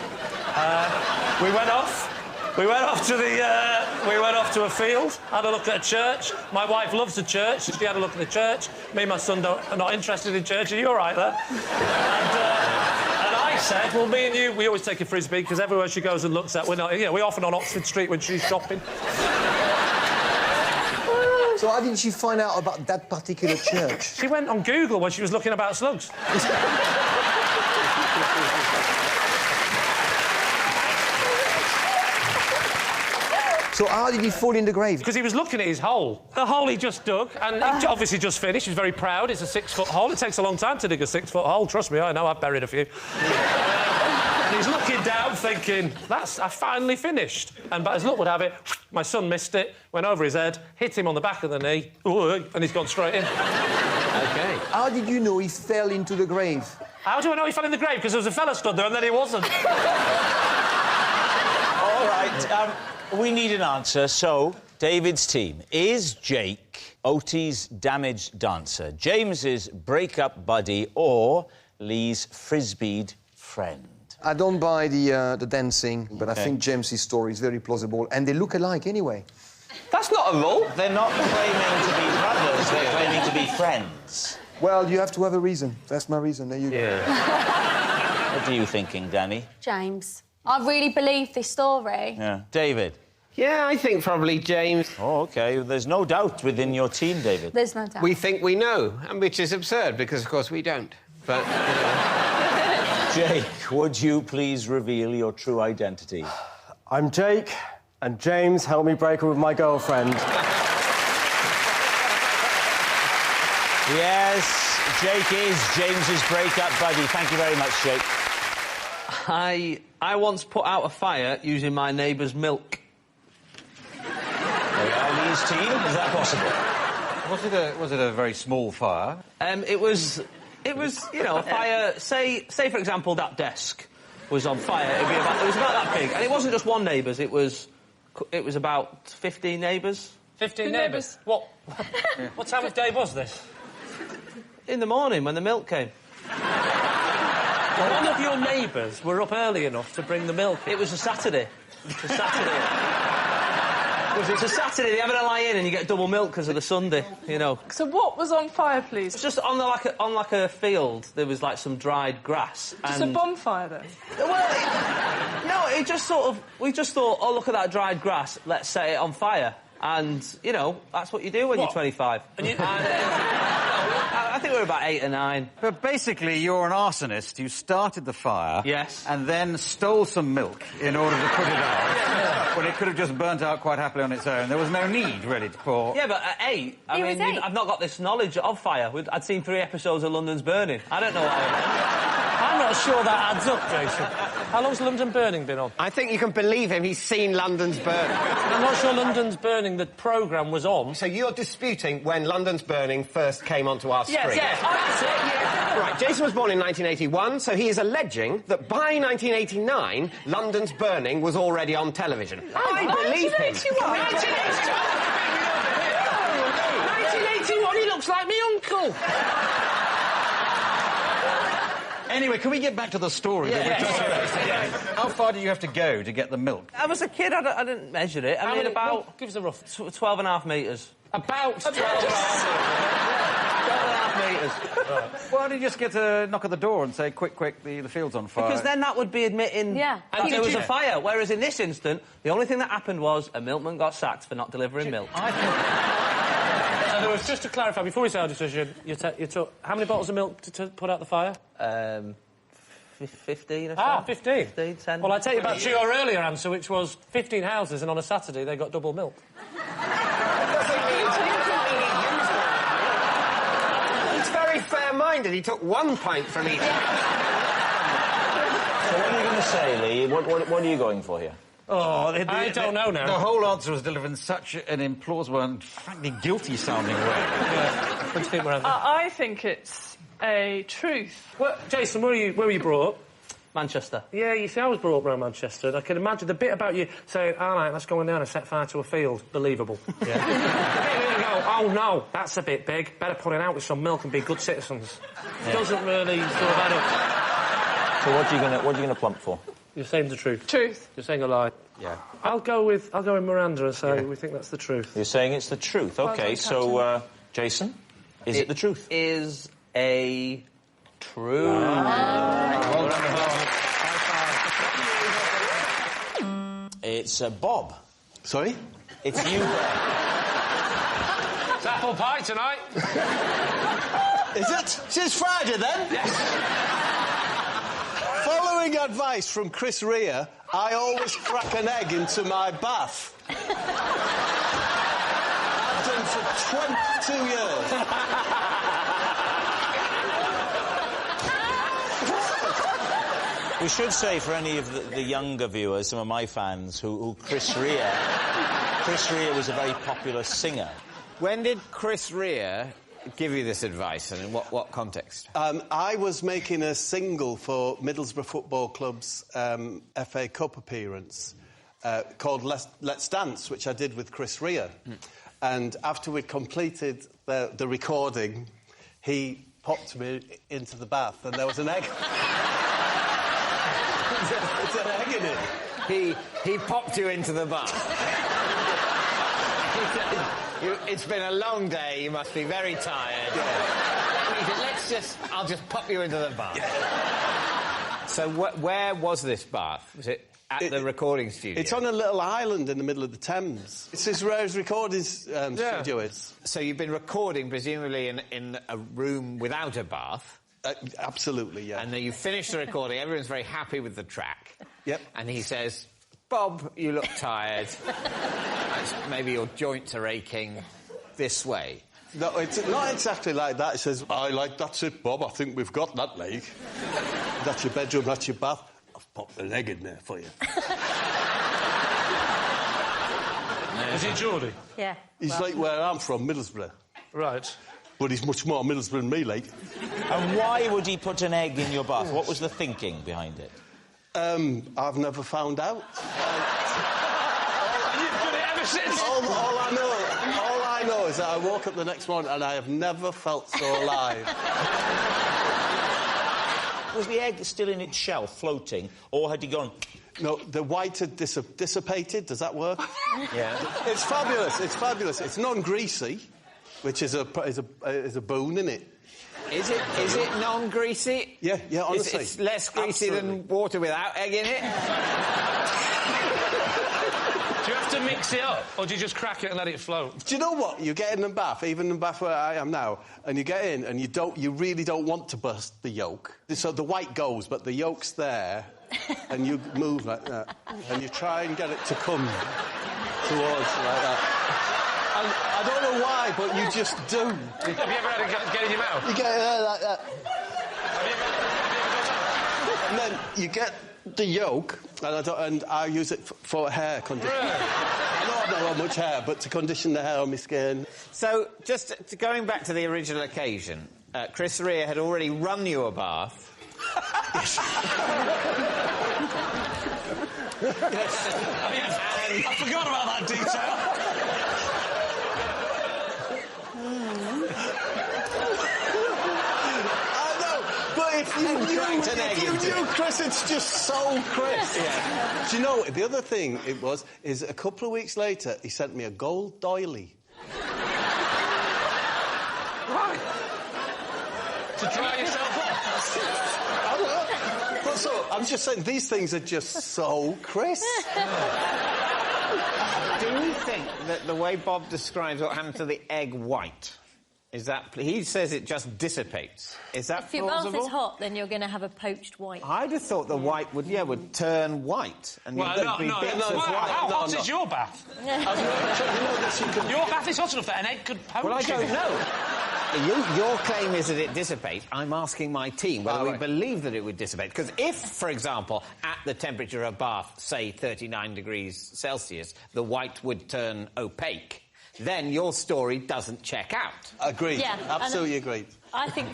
we went off. We went off to a field, had a look at a church. My wife loves the church. She had a look at the church. Me and my son are not interested in church. Are you all right there? And I said, well, me and you, we always take a Frisbee because everywhere she goes and looks at, we're often on Oxford Street when she's shopping. So how did she find out about that particular church? She went on Google when she was looking about slugs. So how did he fall in the grave? Because he was looking at his hole. The hole he just dug, and he obviously just finished. He was very proud. It's a 6-foot hole. It takes a long time to dig a 6-foot hole. Trust me, I know. I've buried a few. And he's looking down, thinking, I finally finished. And but as luck would have it, my son missed it, went over his head, hit him on the back of the knee, and he's gone straight in. OK. How did you know he fell into the grave? How do I know he fell in the grave? Because there was a fella stood there and then he wasn't. All right, we need an answer. So, David's team. Is Jake Otie's damaged dancer, James's break-up buddy, or Lee's frisbeed friend? I don't buy the dancing, but I think James's story is very plausible, and they look alike anyway. That's not a rule. They're not claiming to be brothers, they're claiming to be friends. Well, you have to have a reason. That's my reason. There you go. What are you thinking, Danny? James. I really believe this story. Yeah. David? Yeah, I think probably James. Oh, OK. There's no doubt within your team, David. There's no doubt. We think we know, and which is absurd, because, of course, we don't. But, Jake, would you please reveal your true identity? I'm Jake, and James helped me break up with my girlfriend. Yes, Jake is James's break-up buddy. Thank you very much, Jake. I once put out a fire using my neighbour's milk. Lee's team? Is that possible? Was it a very small fire? It was, a fire. Say for example, that desk was on fire. It was about that big, and it wasn't just one neighbour's. It was about 15 neighbours. 15 neighbours. What time of day was this? In the morning when the milk came. One of your neighbours were up early enough to bring the milk. It was a Saturday. It's a Saturday, they have a lie in and you get double milk because of the Sunday, So what was on fire, please? It's just on a field, there was, some dried grass. Just a bonfire, then? Well, we just thought, oh, look at that dried grass, let's set it on fire. And, that's what you do when you're 25. I think we were about 8 or 9. But basically, you're an arsonist. You started the fire. Yes. And then stole some milk in order to put it out. When it could have just burnt out quite happily on its own. There was no need, really, for... Yeah, but at 8, I've not got this knowledge of fire. I'd seen 3 episodes of London's Burning. I don't know I'm not sure that adds up, Jason. How long's London Burning been on? I think you can believe him. He's seen London's Burning. I'm not sure London's Burning, the programme, was on. So you're disputing when London's Burning first came onto our screen? Yes, that's it, yeah. Right, Jason was born in 1981, so he is alleging that by 1989, London's Burning was already on television. I believe him. 1981, he looks like me uncle. Anyway, can we get back to the story? How far do you have to go to get the milk? I was a kid, I didn't measure it. I mean, about... Give us a rough... 12.5 metres. About 12.5 metres. 12.5 metres. Right. Why don't you just get a knock at the door and say, quick, the field's on fire? Because then that would be admitting that there was a fire, whereas in this instant, the only thing that happened was a milkman got sacked for not delivering milk. So there was, just to clarify, before we say our decision, you took how many bottles of milk to put out the fire? 15 or so. 15? 15, 10. Well, I take you back to your earlier answer, which was 15 houses, and on a Saturday they got double milk. He's very fair-minded. He took 1 pint from each. So what are you going to say, Lee? What are you going for here? Oh, I don't know now. The whole answer was delivered in such an implausible and frankly guilty-sounding way. What do you think we're having? I think it's a truth. Well, Jason, where were you brought up? Manchester. Yeah, you see, I was brought up around Manchester, and I can imagine the bit about you saying, all right, let's go in there and set fire to a field. Believable. Yeah. You go, oh, no, that's a bit big. Better put it out with some milk and be good citizens. Yeah. Doesn't really sort of add up. So what are you going to plump for? You're saying the truth. Truth. You're saying a lie. Yeah. I'll go with Miranda and say we think that's the truth. You're saying it's the truth. OK, so, Jason, is it the truth? It is a truth. Well done, It's Bob. Sorry? It's you, Bob. It's apple pie tonight. Is it? It's Friday, then? Yes. Following advice from Chris Rea, I always crack an egg into my bath. I've done for 22 years. We should say, for any of the younger viewers, some of my fans, who Chris Rea was a very popular singer. When did Chris Rea give you this advice, and in what context? I was making a single for Middlesbrough Football Club's FA Cup appearance called Let's Dance, which I did with Chris Rea. And after we'd completed the recording, he popped me into the bath, and there was an egg. It's an egg in it. He popped you into the bath. It's been a long day. You must be very tired. Yeah. I'll just pop you into the bath. Yeah. So where was this bath? Was it at the recording studio? It's on a little island in the middle of the Thames. It's as rare as recording studio is. So you've been recording, presumably, in a room without a bath? Absolutely, yeah. And then you finish the recording, everyone's very happy with the track. Yep. And he says, Bob, you look tired. Maybe your joints are aching this way. No, it's not exactly like that. It says, that's it, Bob, I think we've got that leg. That's your bedroom, that's your bath. I've popped an egg in there for you. Is it Geordie? Yeah. He's like where I'm from, Middlesbrough. Right. But he's much more Middlesbrough than me, like. And why would he put an egg in your bath? What was the thinking behind it? I've never found out. You've done it ever since. All I know is that I woke up the next morning and I have never felt so alive. Was the egg still in its shell, floating, or had he gone... No, the white had dissipated. Does that work? Yeah. It's fabulous. It's fabulous. It's non-greasy, which is a boon, isn't it? Is it non-greasy? Yeah, honestly. It's less greasy than water without egg in it? Do you have to mix it up, or do you just crack it and let it float? Do you know what? You get in the bath, even in the bath where I am now, and you get in and you really don't want to burst the yolk. So the white goes, but the yolk's there, and you move like that, and you try and get it to come towards like that. I don't know why, but you just do. Have you ever had it get in your mouth? You get it there like that. And then you get the yolk, and I use it for hair conditioning. Really? I don't know how much hair, but to condition the hair on my skin. So, just going back to the original occasion, Chris Rea had already run you a bath. Yes. I forgot about that detail. If you knew Chris, it's just so Chris. Yeah. Do you know, the other thing is a couple of weeks later, he sent me a gold doily. Right. to dry yourself off. I don't know. But so, I'm just saying, these things are just so crisp. Do you think that the way Bob describes what happened to the egg white, is that... He says it just dissipates. Is that If your plausible? bath is hot, then you're going to have a poached white. I'd have thought the white would turn white. And Well, there'd be bits of white. How hot is your bath? Your bath is hot enough that an egg could poach. Well, I don't in. know. Your claim is that it dissipates. I'm asking my team whether we believe that it would dissipate. Because if, for example, at the temperature of bath, say 39 degrees Celsius, the white would turn opaque, then your story doesn't check out. Agreed. Yeah, absolutely agreed. I think...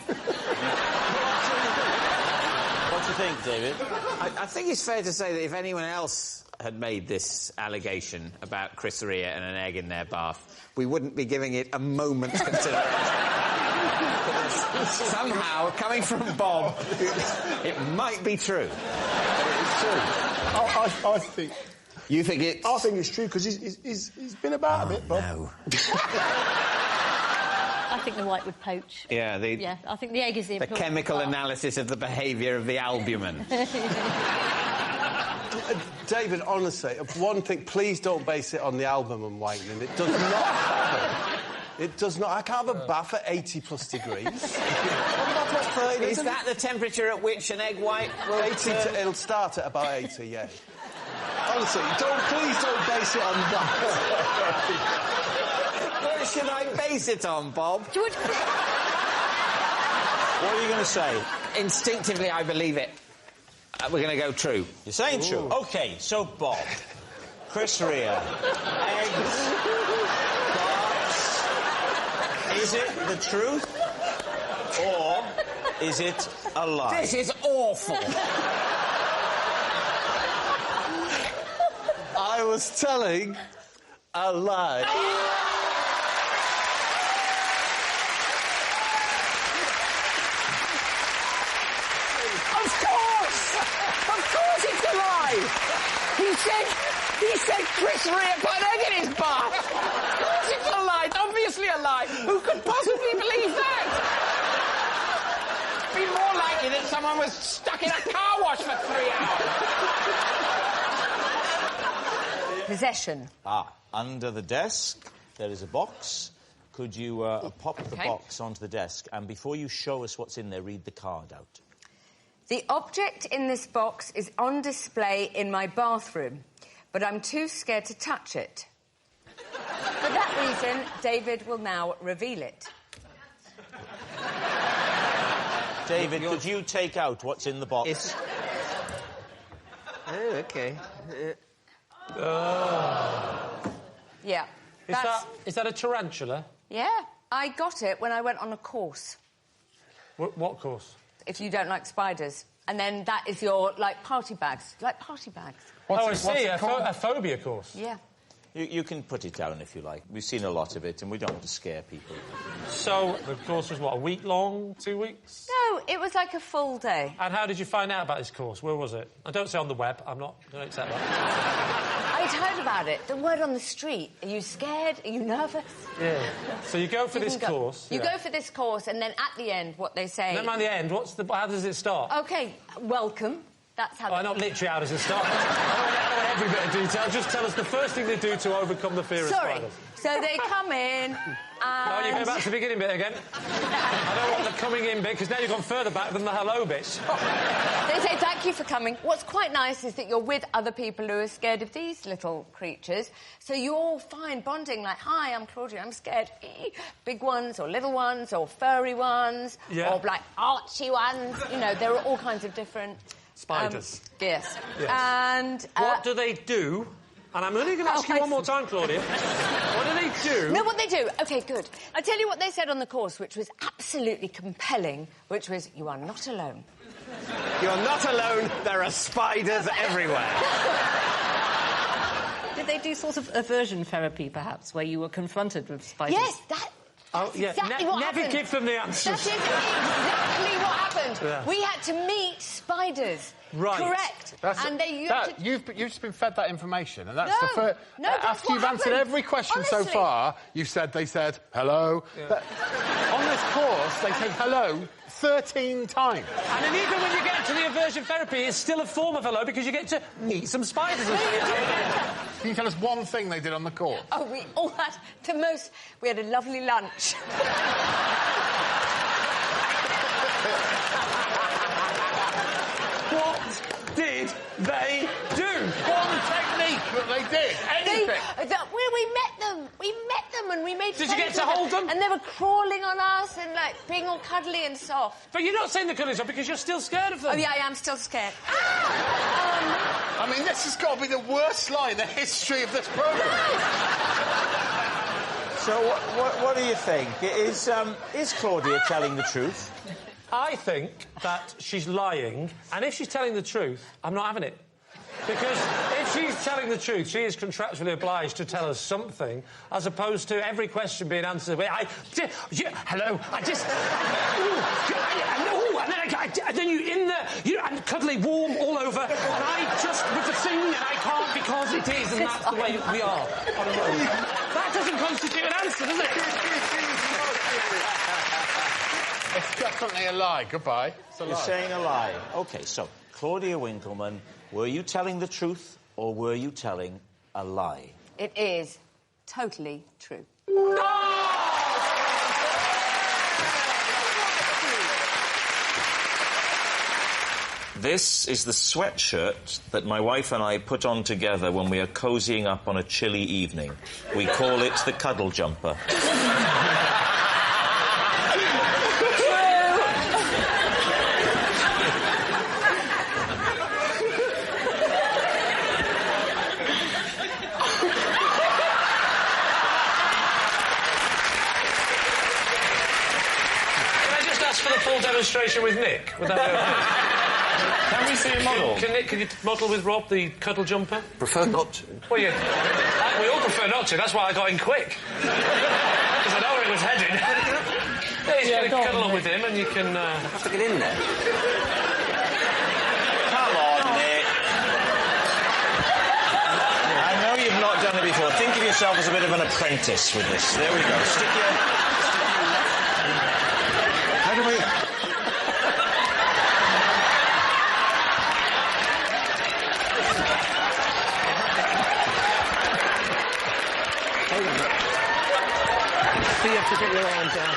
What do you think, David? I think it's fair to say that if anyone else had made this allegation about Chris Rea and an egg in their bath, we wouldn't be giving it a moment's consideration. Somehow, coming from Bob, it might be true. It's true. I think... You think it? I think it's true, because he's been about a bit, Bob. No. I think the white would poach. Yeah, I think the egg is the important chemical part. analysis of the behaviour of the albumin. David, honestly, one thing, please don't base it on the albumin whitening. It does not happen. It does not. I can't have a bath at 80+ degrees. Is that the temperature at which an egg white will 80 it'll start at about 80, yeah. Honestly, please don't base it on that. What should I base it on, Bob? George... What are you going to say? Instinctively, I believe it. We're going to go true. You're saying true? OK, so, Bob, Chris Rea, eggs, baths, is it the truth, or is it a lie? This is awful. I was telling a lie. Of course it's a lie! He said Chris Rea put an egg in his bath! Of course it's a lie! It's obviously a lie! Who could possibly believe that? It'd be more likely that someone was stuck in a car wash for 3 hours. Possession. Under the desk, there is a box. Could you pop the box onto the desk, and before you show us what's in there, read the card out. The object in this box is on display in my bathroom, but I'm too scared to touch it. For that reason, David will now reveal it. David, could you take out what's in the box? Oh, OK. Yeah. Is that a tarantula? Yeah. I got it when I went on a course. What course? If you don't like spiders. And then that is your, party bags. Party bags. I see, a phobia course. Yeah. You can put it down if you like. We've seen a lot of it, and we don't want to scare people. So, the course was, a week long? 2 weeks? No, it was like a full day. And how did you find out about this course? Where was it? I don't say on the web. I'm not going to accept that. I'd heard about it. The word on the street. Are you scared? Are you nervous? Yeah. So you go for this course. You go for this course, and then at the end, what they say... Never mind the end. How does it start? OK, welcome. That's how... not literally how does it start. I don't want every bit of detail. Just tell us the first thing they do to overcome the fear of spiders. So they come in and... No, you go back to the beginning bit again. I don't want the coming in bit, because now you've gone further back than the hello bit. They say, thank you for coming. What's quite nice is that you're with other people who are scared of these little creatures, so you all find bonding, like, hi, I'm Claudia, I'm scared. Big ones or little ones or furry ones or, archy ones. You know, there are all kinds of different... Spiders. Yes. And... what do they do? And I'm only going to ask you one more time, Claudia. What do they do? No, what they do. OK, good. I'll tell you what they said on the course, which was absolutely compelling, which was, you are not alone. You're not alone. There are spiders everywhere. Did they do sort of aversion therapy, perhaps, where you were confronted with spiders? Yes, that... Oh, yeah. Exactly what never happened. give them the answers. That is exactly what happened. Yeah. We had to meet spiders. Right. Correct. And they... You've just been fed that information, and that's No, the first... no, that's after what you've answered happened. every question Honestly. so far, they said, hello. Yeah. But on this course, they said hello 13 times. And then even when you get to the aversion therapy, it's still a form of hello because you get to meet some spiders. Can you tell us one thing they did on the court? Oh, we all had we had a lovely lunch. What did they do? One technique that they did. Anything. We met them. We met them and we made Did friends you get to with hold them? And they were crawling on us and, like, being all cuddly and soft. But you're not saying the cuddling stuff because you're still scared of them. Oh, yeah, I am still scared. I mean, this has got to be the worst lie in the history of this programme. So what do you think? Is Claudia telling the truth? I think that she's lying, and if she's telling the truth, I'm not having it. Because if she's telling the truth, she is contractually obliged to tell us something, as opposed to every question being answered with, hello, and then you in there, and cuddly, warm, all over, and I just, with the thing, and I can't because it is, and that's the way we are on a road. That doesn't constitute an answer, does it? It's definitely a lie. Goodbye. It's a lie. You're saying a lie. OK, so, Claudia Winkleman, were you telling the truth or were you telling a lie? It is totally true. This is the sweatshirt that my wife and I put on together when we are cozying up on a chilly evening. We call it the cuddle jumper. Demonstration with Nick. Would that be okay? Can we see a model? Can you model with Rob the cuddle jumper? Prefer not to. Well, yeah. We all prefer not to. That's why I got in quick. Because I know where it was headed. Yeah, you can cuddle up with him and you can... have to get in there. Come on, Nick. I know you've not done it before. Think of yourself as a bit of an apprentice with this. There we go. Stick your... How do we... You have to get your arm down.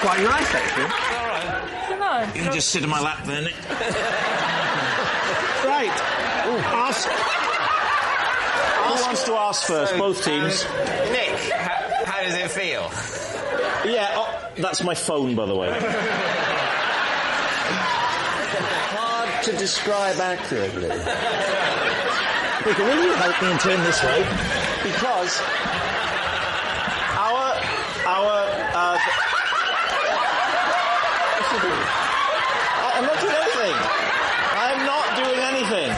Quite nice, actually. All right. You can just sit in my lap there, Nick. Right. Ask. Who wants to ask first? Both teams. Nick, how does it feel? Yeah, that's my phone, by the way. Hard to describe accurately. Nick, will you help me and turn this way? Because I'm not doing anything. I'm not doing anything.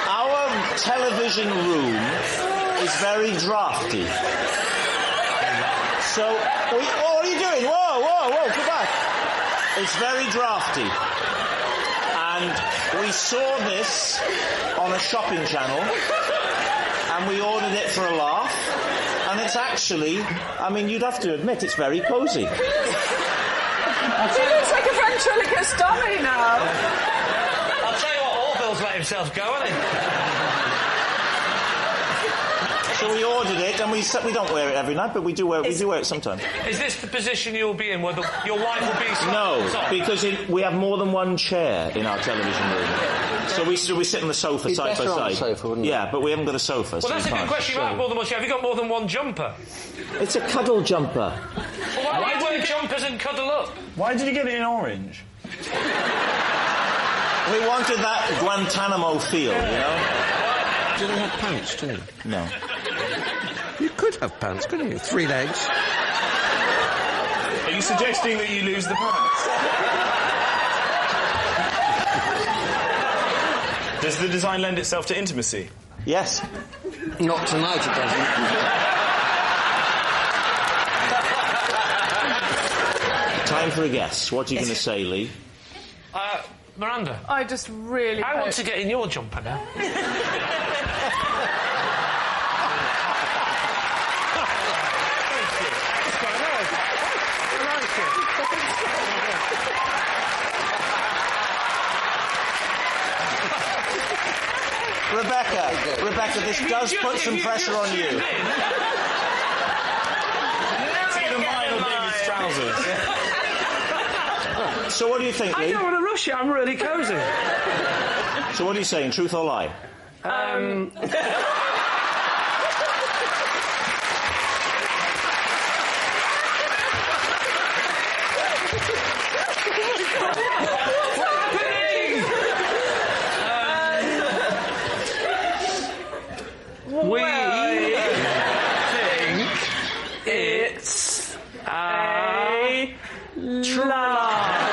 Our television room is very drafty. So, what are you doing? Whoa, come back. It's very drafty. And we saw this on a shopping channel, and we ordered it for a laugh. And it's actually, I mean, you'd have to admit, it's very cosy. He looks like a ventriloquist dummy now. I'll tell you what, Orville's let himself go, hasn't he? So we ordered it, and we don't wear it every night, but we do wear it sometimes. Is this the position you'll be in, where your wife will be... No, because we have more than one chair in our television room. So we sit on the sofa side by side. On the sofa, wouldn't yeah, but we haven't got a sofa. Well, that's a good question. You might have more than one chair. Have you got more than one jumper? It's a cuddle jumper. Well, why wear jumpers and cuddle up? Why did you get it in orange? We wanted that Guantanamo feel, you know? Do they have pants, too? No. You could have pants, couldn't you? 3 legs. Are you suggesting that you lose the pants? Does the design lend itself to intimacy? Yes. Not tonight, it doesn't. time for a guess. What are you going to say, Lee? Miranda. I just really I want to get in your jumper now. Rebecca, this does put some pressure on you. See the mile being his trousers. So what do you think, Lee? I don't want to rush it, I'm really cosy. So what are you saying, truth or lie? We think it's a try.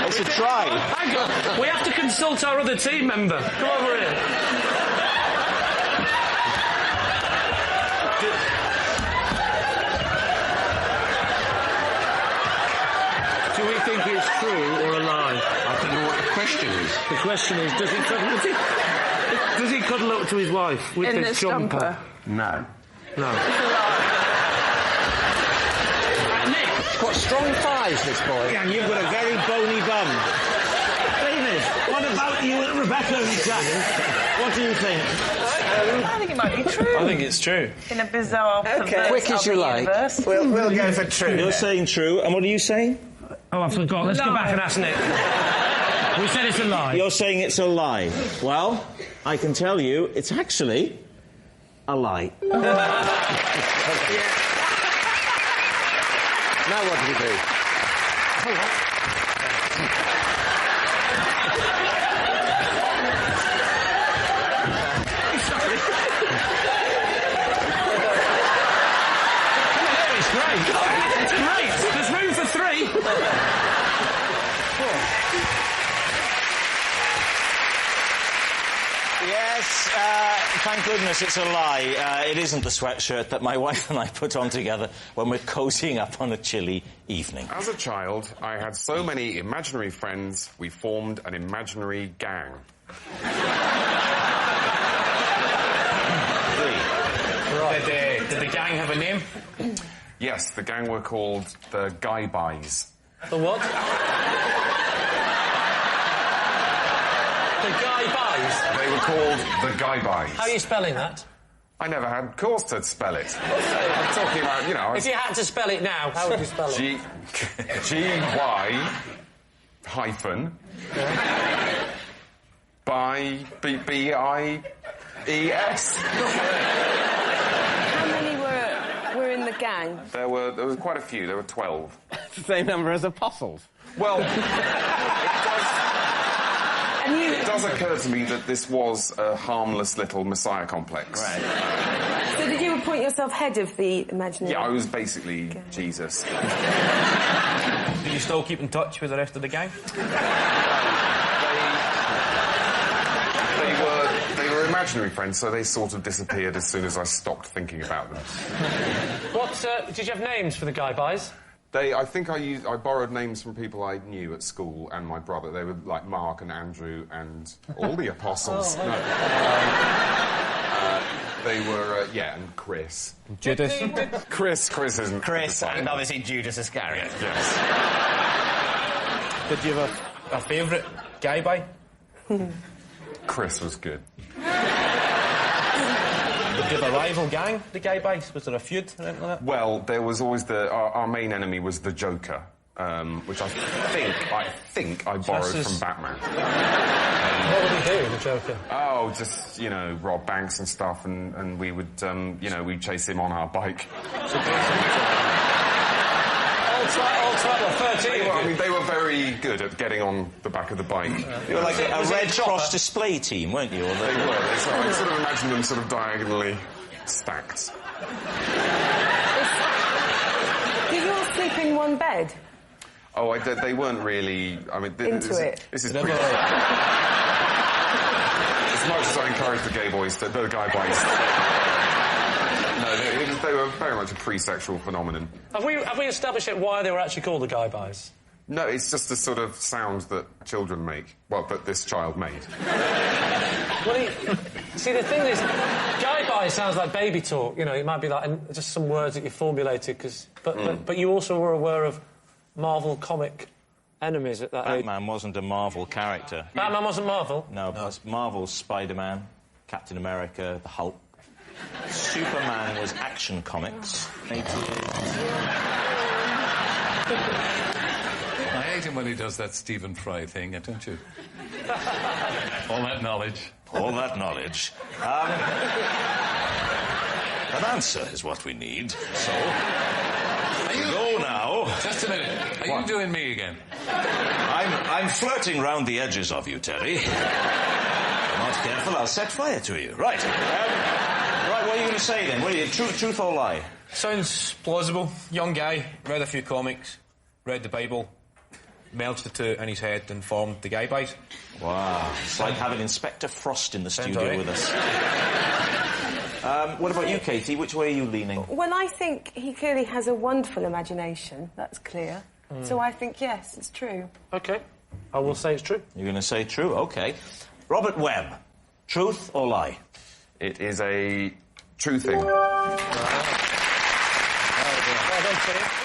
It's a try. Hang on, we have to consult our other team member. Come over here. Do we think it's true or a lie? I don't know what the question is. The question is, does he cuddle up to his wife with In this this jumper? No. No. Nick, got strong thighs, this boy. And you've got a very bony bum. David, what about you and Rebecca and Jack? What do you think? I think it might be true. I think it's true. In a bizarre, perverse Quick as you like. universe. We'll go for true. You're saying true, and what are you saying? Oh, I forgot. Let's go back and ask Nick. We said it's a lie. You're saying it's a lie. Well, I can tell you, it's actually a lie. Now what do we do? It's great. It's great. There's room for three. Yes, thank goodness it's a lie. It isn't the sweatshirt that my wife and I put on together when we're cozying up on a chilly evening. As a child, I had so many imaginary friends, we formed an imaginary gang. Did the gang have a name? Yes, the gang were called the Guy Buys. The what? The Guy Buys? They were called the Guy Buys. How are you spelling that? I never had cause to spell it. I'm talking about, you know... If you had to spell it now, how would you spell it? G-Y hyphen... by B-I-E-S. How many were in the gang? There was quite a few. There were 12. The same number as apostles. Well, it does occur to me that this was a harmless little messiah complex. Right. So did you appoint yourself head of the imaginary? Yeah, I was basically Jesus. Do you still keep in touch with the rest of the gang? They were imaginary friends, so they sort of disappeared as soon as I stopped thinking about them. What, did you have names for the Guy Buys? I think I borrowed names from people I knew at school and my brother. They were like Mark and Andrew and all the apostles. Oh, no. They were, and Chris. Judas? Chris isn't... Chris, and obviously Judas Iscariot. Yes. Did you have a favourite guy by? Chris was good. Did you have a rival gang, the Guy Buys? Was there a feud or anything like that? Well, there was always our main enemy was the Joker, which I think I borrowed from Batman. What would he do, the Joker? Oh, just, rob banks and stuff, and we would, we'd chase him on our bike. All 13. They were very good at getting on the back of the bike. You were like a Red Cross display team, weren't you? They were. I sort of imagine them sort of diagonally stacked. Did you all sleep in one bed? Oh, they weren't really... This is pretty... As much as I encourage the Guy Boys No, they were very much a pre-sexual phenomenon. Have we established yet why they were actually called the guy buys? No, it's just the sort of sound that children make. Well, that this child made. Well, see, the thing is, guy buys sounds like baby talk. You know, it might be like just some words that you formulated, but you also were aware of Marvel comic enemies at that age. Batman wasn't a Marvel character. Batman wasn't Marvel? No. Marvel's Spider-Man, Captain America, the Hulk. Superman was Action Comics. I hate him when he does that Stephen Fry thing, don't you? All that knowledge. All that knowledge. An answer is what we need, so... Go now. Just a minute. Are you doing me again? I'm flirting round the edges of you, Terry. If you're not careful, I'll set fire to you. Right. Right, what are you going to say, then? What are you, truth or lie? Sounds plausible. Young guy, read a few comics, read the Bible, melted the two in his head and formed the guy bite. Wow. It's like having Inspector Frost in the studio with us. What about you, Katie? Which way are you leaning? Well, I think he clearly has a wonderful imagination. That's clear. So I think, yes, it's true. OK. I will say it's true. You're going to say true? OK. Robert Webb, truth or lie? It is a true thing.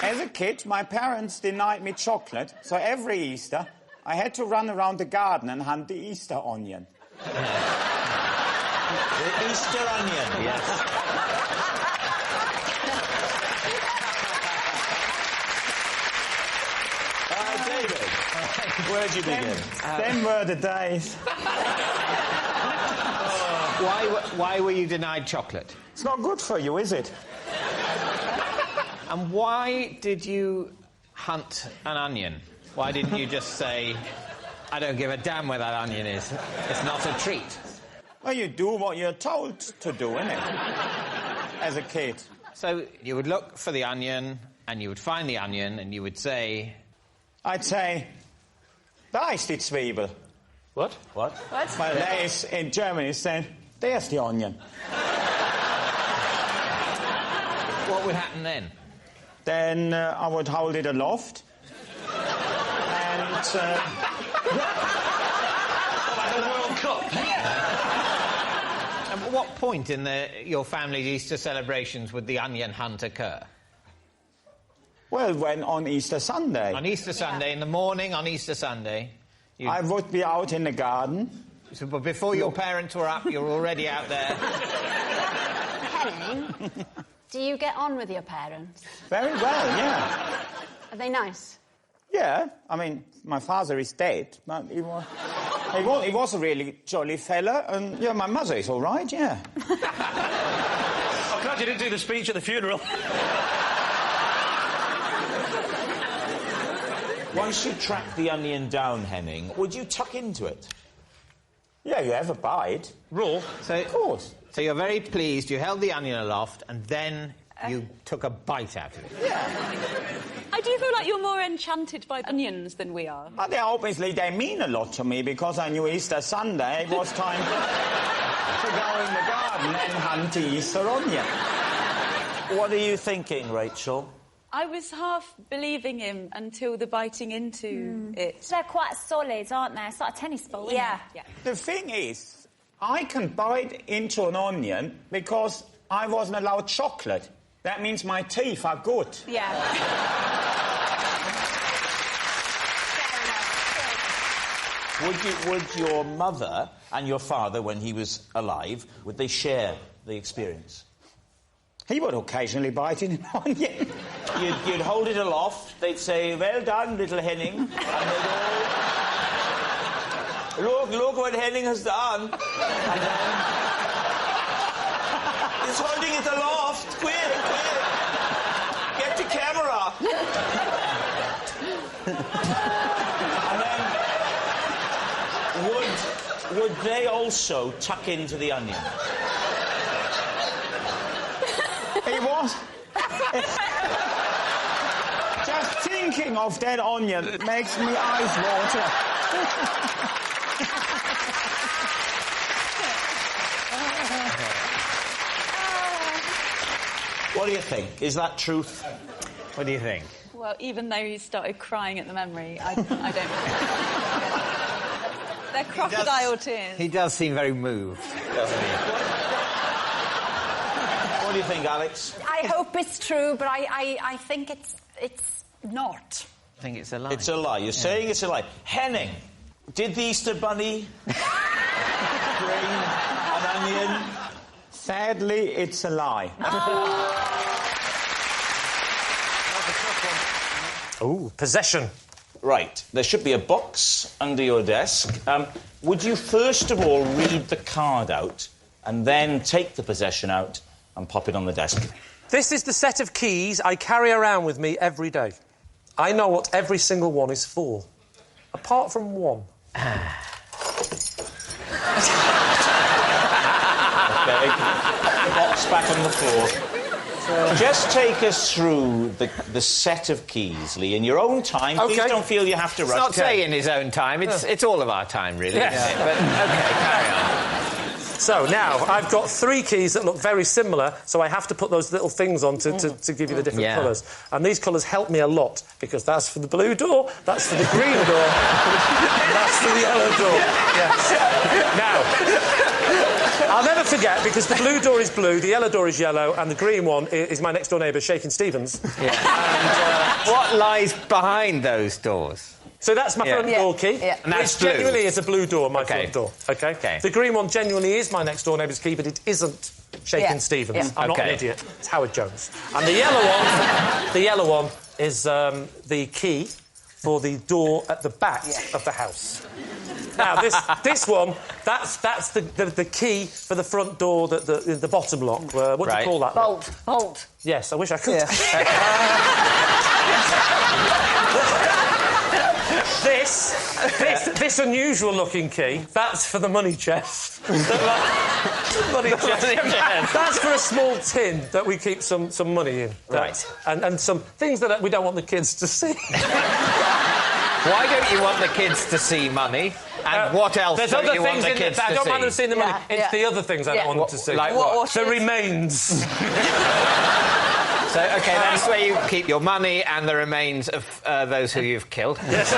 As a kid, my parents denied me chocolate, so every Easter I had to run around the garden and hunt the Easter onion. The Easter onion, yes. David, where'd you begin? Them were the days. Why were you denied chocolate? It's not good for you, is it? And why did you hunt an onion? Why didn't you just say, I don't give a damn where that onion is. It's not a treat. Well, you do what you're told to do, innit? As a kid. So you would look for the onion, and you would find the onion, and you would say... I'd say, da ist die Zwiebel. What? What? Well, there is, in Germany, saying, there's the onion. What would happen then? Then I would hold it aloft. And... like the World Cup. And at what point in your family's Easter celebrations would the onion hunt occur? Well, when on Easter Sunday. On Easter Sunday, in the morning on Easter Sunday. I would be out in the garden. So, but before your parents were up, you were already out there. Henning, do you get on with your parents? Very well, yeah. Are they nice? Yeah, I mean, my father is dead, but he was a really jolly fella, and yeah, my mother is all right, yeah. I'm glad you didn't do the speech at the funeral. Once you track the onion down, Henning, would you tuck into it? Yeah, you have a bite. Raw? Of course. So you're very pleased, you held the onion aloft, and then you took a bite out of it. Yeah. I do feel like you're more enchanted by onions than we are. But obviously they mean a lot to me, because I knew Easter Sunday it was time to go in the garden and hunt the Easter onion. What are you thinking, Rachel? I was half believing him until the biting into it. They're quite solid, aren't they? It's like a tennis ball, isn't it? Yeah. The thing is, I can bite into an onion because I wasn't allowed chocolate. That means my teeth are good. Yeah. Would your mother and your father, when he was alive, would they share the experience? He would occasionally bite in an onion. You'd hold it aloft, they'd say, well done, little Henning. And they'd all... Look what Henning has done. And then... He's holding it aloft. Quick. Get the camera. And then... Would they also tuck into the onion? He was. Just thinking of that onion makes me eyes water. What do you think? Is that truth? What do you think? Well, even though he started crying at the memory, I don't know. They're crocodile tears. He does seem very moved, doesn't he? What do you think, Alex? I hope it's true, but I think it's not. I think it's a lie. It's a lie. You're saying it's a lie. Henning, did the Easter Bunny bring an onion? Sadly, it's a lie. Ooh, possession. Right. There should be a box under your desk. Would you first of all read the card out and then take the possession out and pop it on the desk? This is the set of keys I carry around with me every day. I know what every single one is for. Apart from one. Okay. Box back on the floor. Just take us through the set of keys, Lee, in your own time. Okay. Please don't feel you have to rush. It's not say in his own time. It's all of our time, really. Yes. Isn't it? But OK, carry on. So, now, I've got 3 keys that look very similar, so I have to put those little things on to give you the different colours. And these colours help me a lot, because that's for the blue door, that's for the green door, that's for the yellow door. Yes. Now, I'll never forget, because the blue door is blue, the yellow door is yellow, and the green one is my next-door neighbour, Shakin' Stevens. Yeah. And, what lies behind those doors? So that's my front door key. Yeah. And that's blue. Genuinely is a blue door, my front door. OK? The green one genuinely is my next-door neighbour's key, but it isn't Shakin' Stevens. Yeah. I'm not an idiot. It's Howard Jones. And the yellow one is the key for the door at the back of the house. Now, this one, that's the key for the front door, the bottom lock. What do you call that? Bolt. Yes, I wish I could. This unusual-looking key, that's for the money chest. Money chest. That's for a small tin that we keep some money in. Right. And some things that we don't want the kids to see. Why don't you want the kids to see money? And what else don't you want the kids to see? I don't mind them seeing the money. It's the other things I don't want them to see. Like what? The remains. So, OK, that's where you keep your money and the remains of those who you've killed. Yes.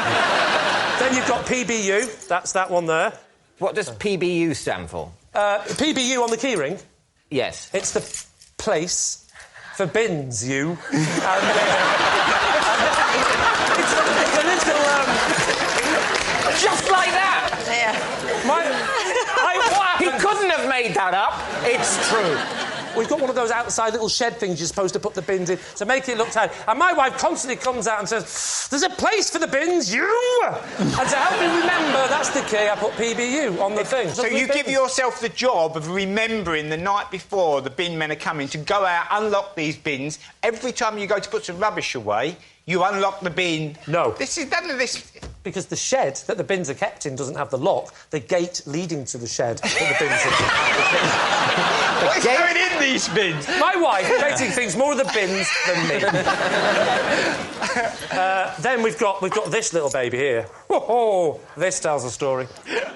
Then you've got PBU. That's that one there. What does PBU stand for? PBU on the keyring? Yes. It's the place for bins, you. It's a little... Just like that! Yeah. He couldn't have made that up. It's true. We've got one of those outside little shed things you're supposed to put the bins in to make it look tidy. And my wife constantly comes out and says, "There's a place for the bins, you!" And to help me remember, that's the key, I put PBU on the thing. So you give yourself the job of remembering the night before the bin men are coming to go out, unlock these bins. Every time you go to put some rubbish away, you unlock the bin. No. None of this... Because the shed that the bins are kept in doesn't have the lock. The gate leading to the shed that the bins are... What's going in these bins? My wife basically thinks more of the bins than me. Then we've got this little baby here. Oh, this tells a story.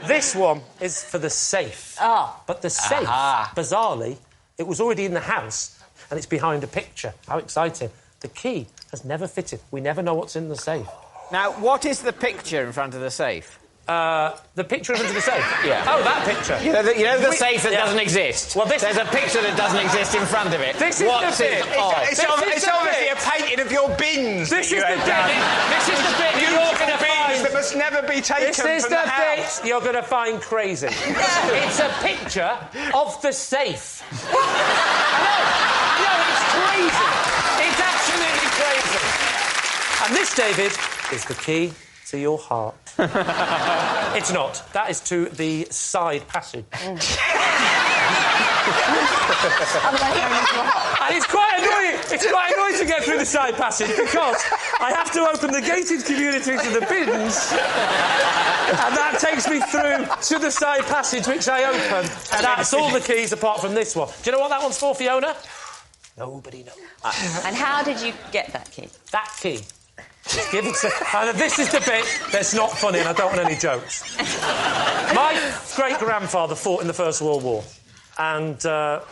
This one is for the safe. Oh. But the safe, bizarrely, it was already in the house, and it's behind a picture. How exciting. The key has never fitted. We never know what's in the safe. Now, what is the picture in front of the safe? The picture in front of the safe? Yeah. Oh, that picture. You know the safe that doesn't exist? Well, there's a picture that doesn't exist in front of it. This is the bit. It's obviously a painting of your bins. This is the bit. This is the bit you're going to find. That must never be taken This is from the house. bit you're going to find crazy. It's a picture of the safe. No, it's crazy. It's absolutely crazy. And this, David, is the key to your heart. It's not. That is to the side passage. And it's quite annoying. It's quite annoying to get through the side passage because I have to open the gated community to the bins, and that takes me through to the side passage, which I open. And that's all the keys apart from this one. Do you know what that one's for, Fiona? Nobody knows. And how did you get that key? That key. Just give it to... this is the bit that's not funny, and I don't want any jokes. My great-grandfather fought in the First World War, and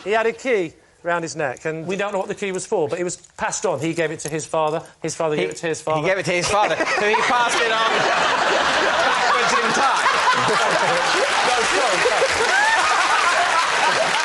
he had a key round his neck, and we don't know what the key was for, but it was passed on. He gave it to his father gave it to his father. He gave it to his father, so he passed it on backwards in time.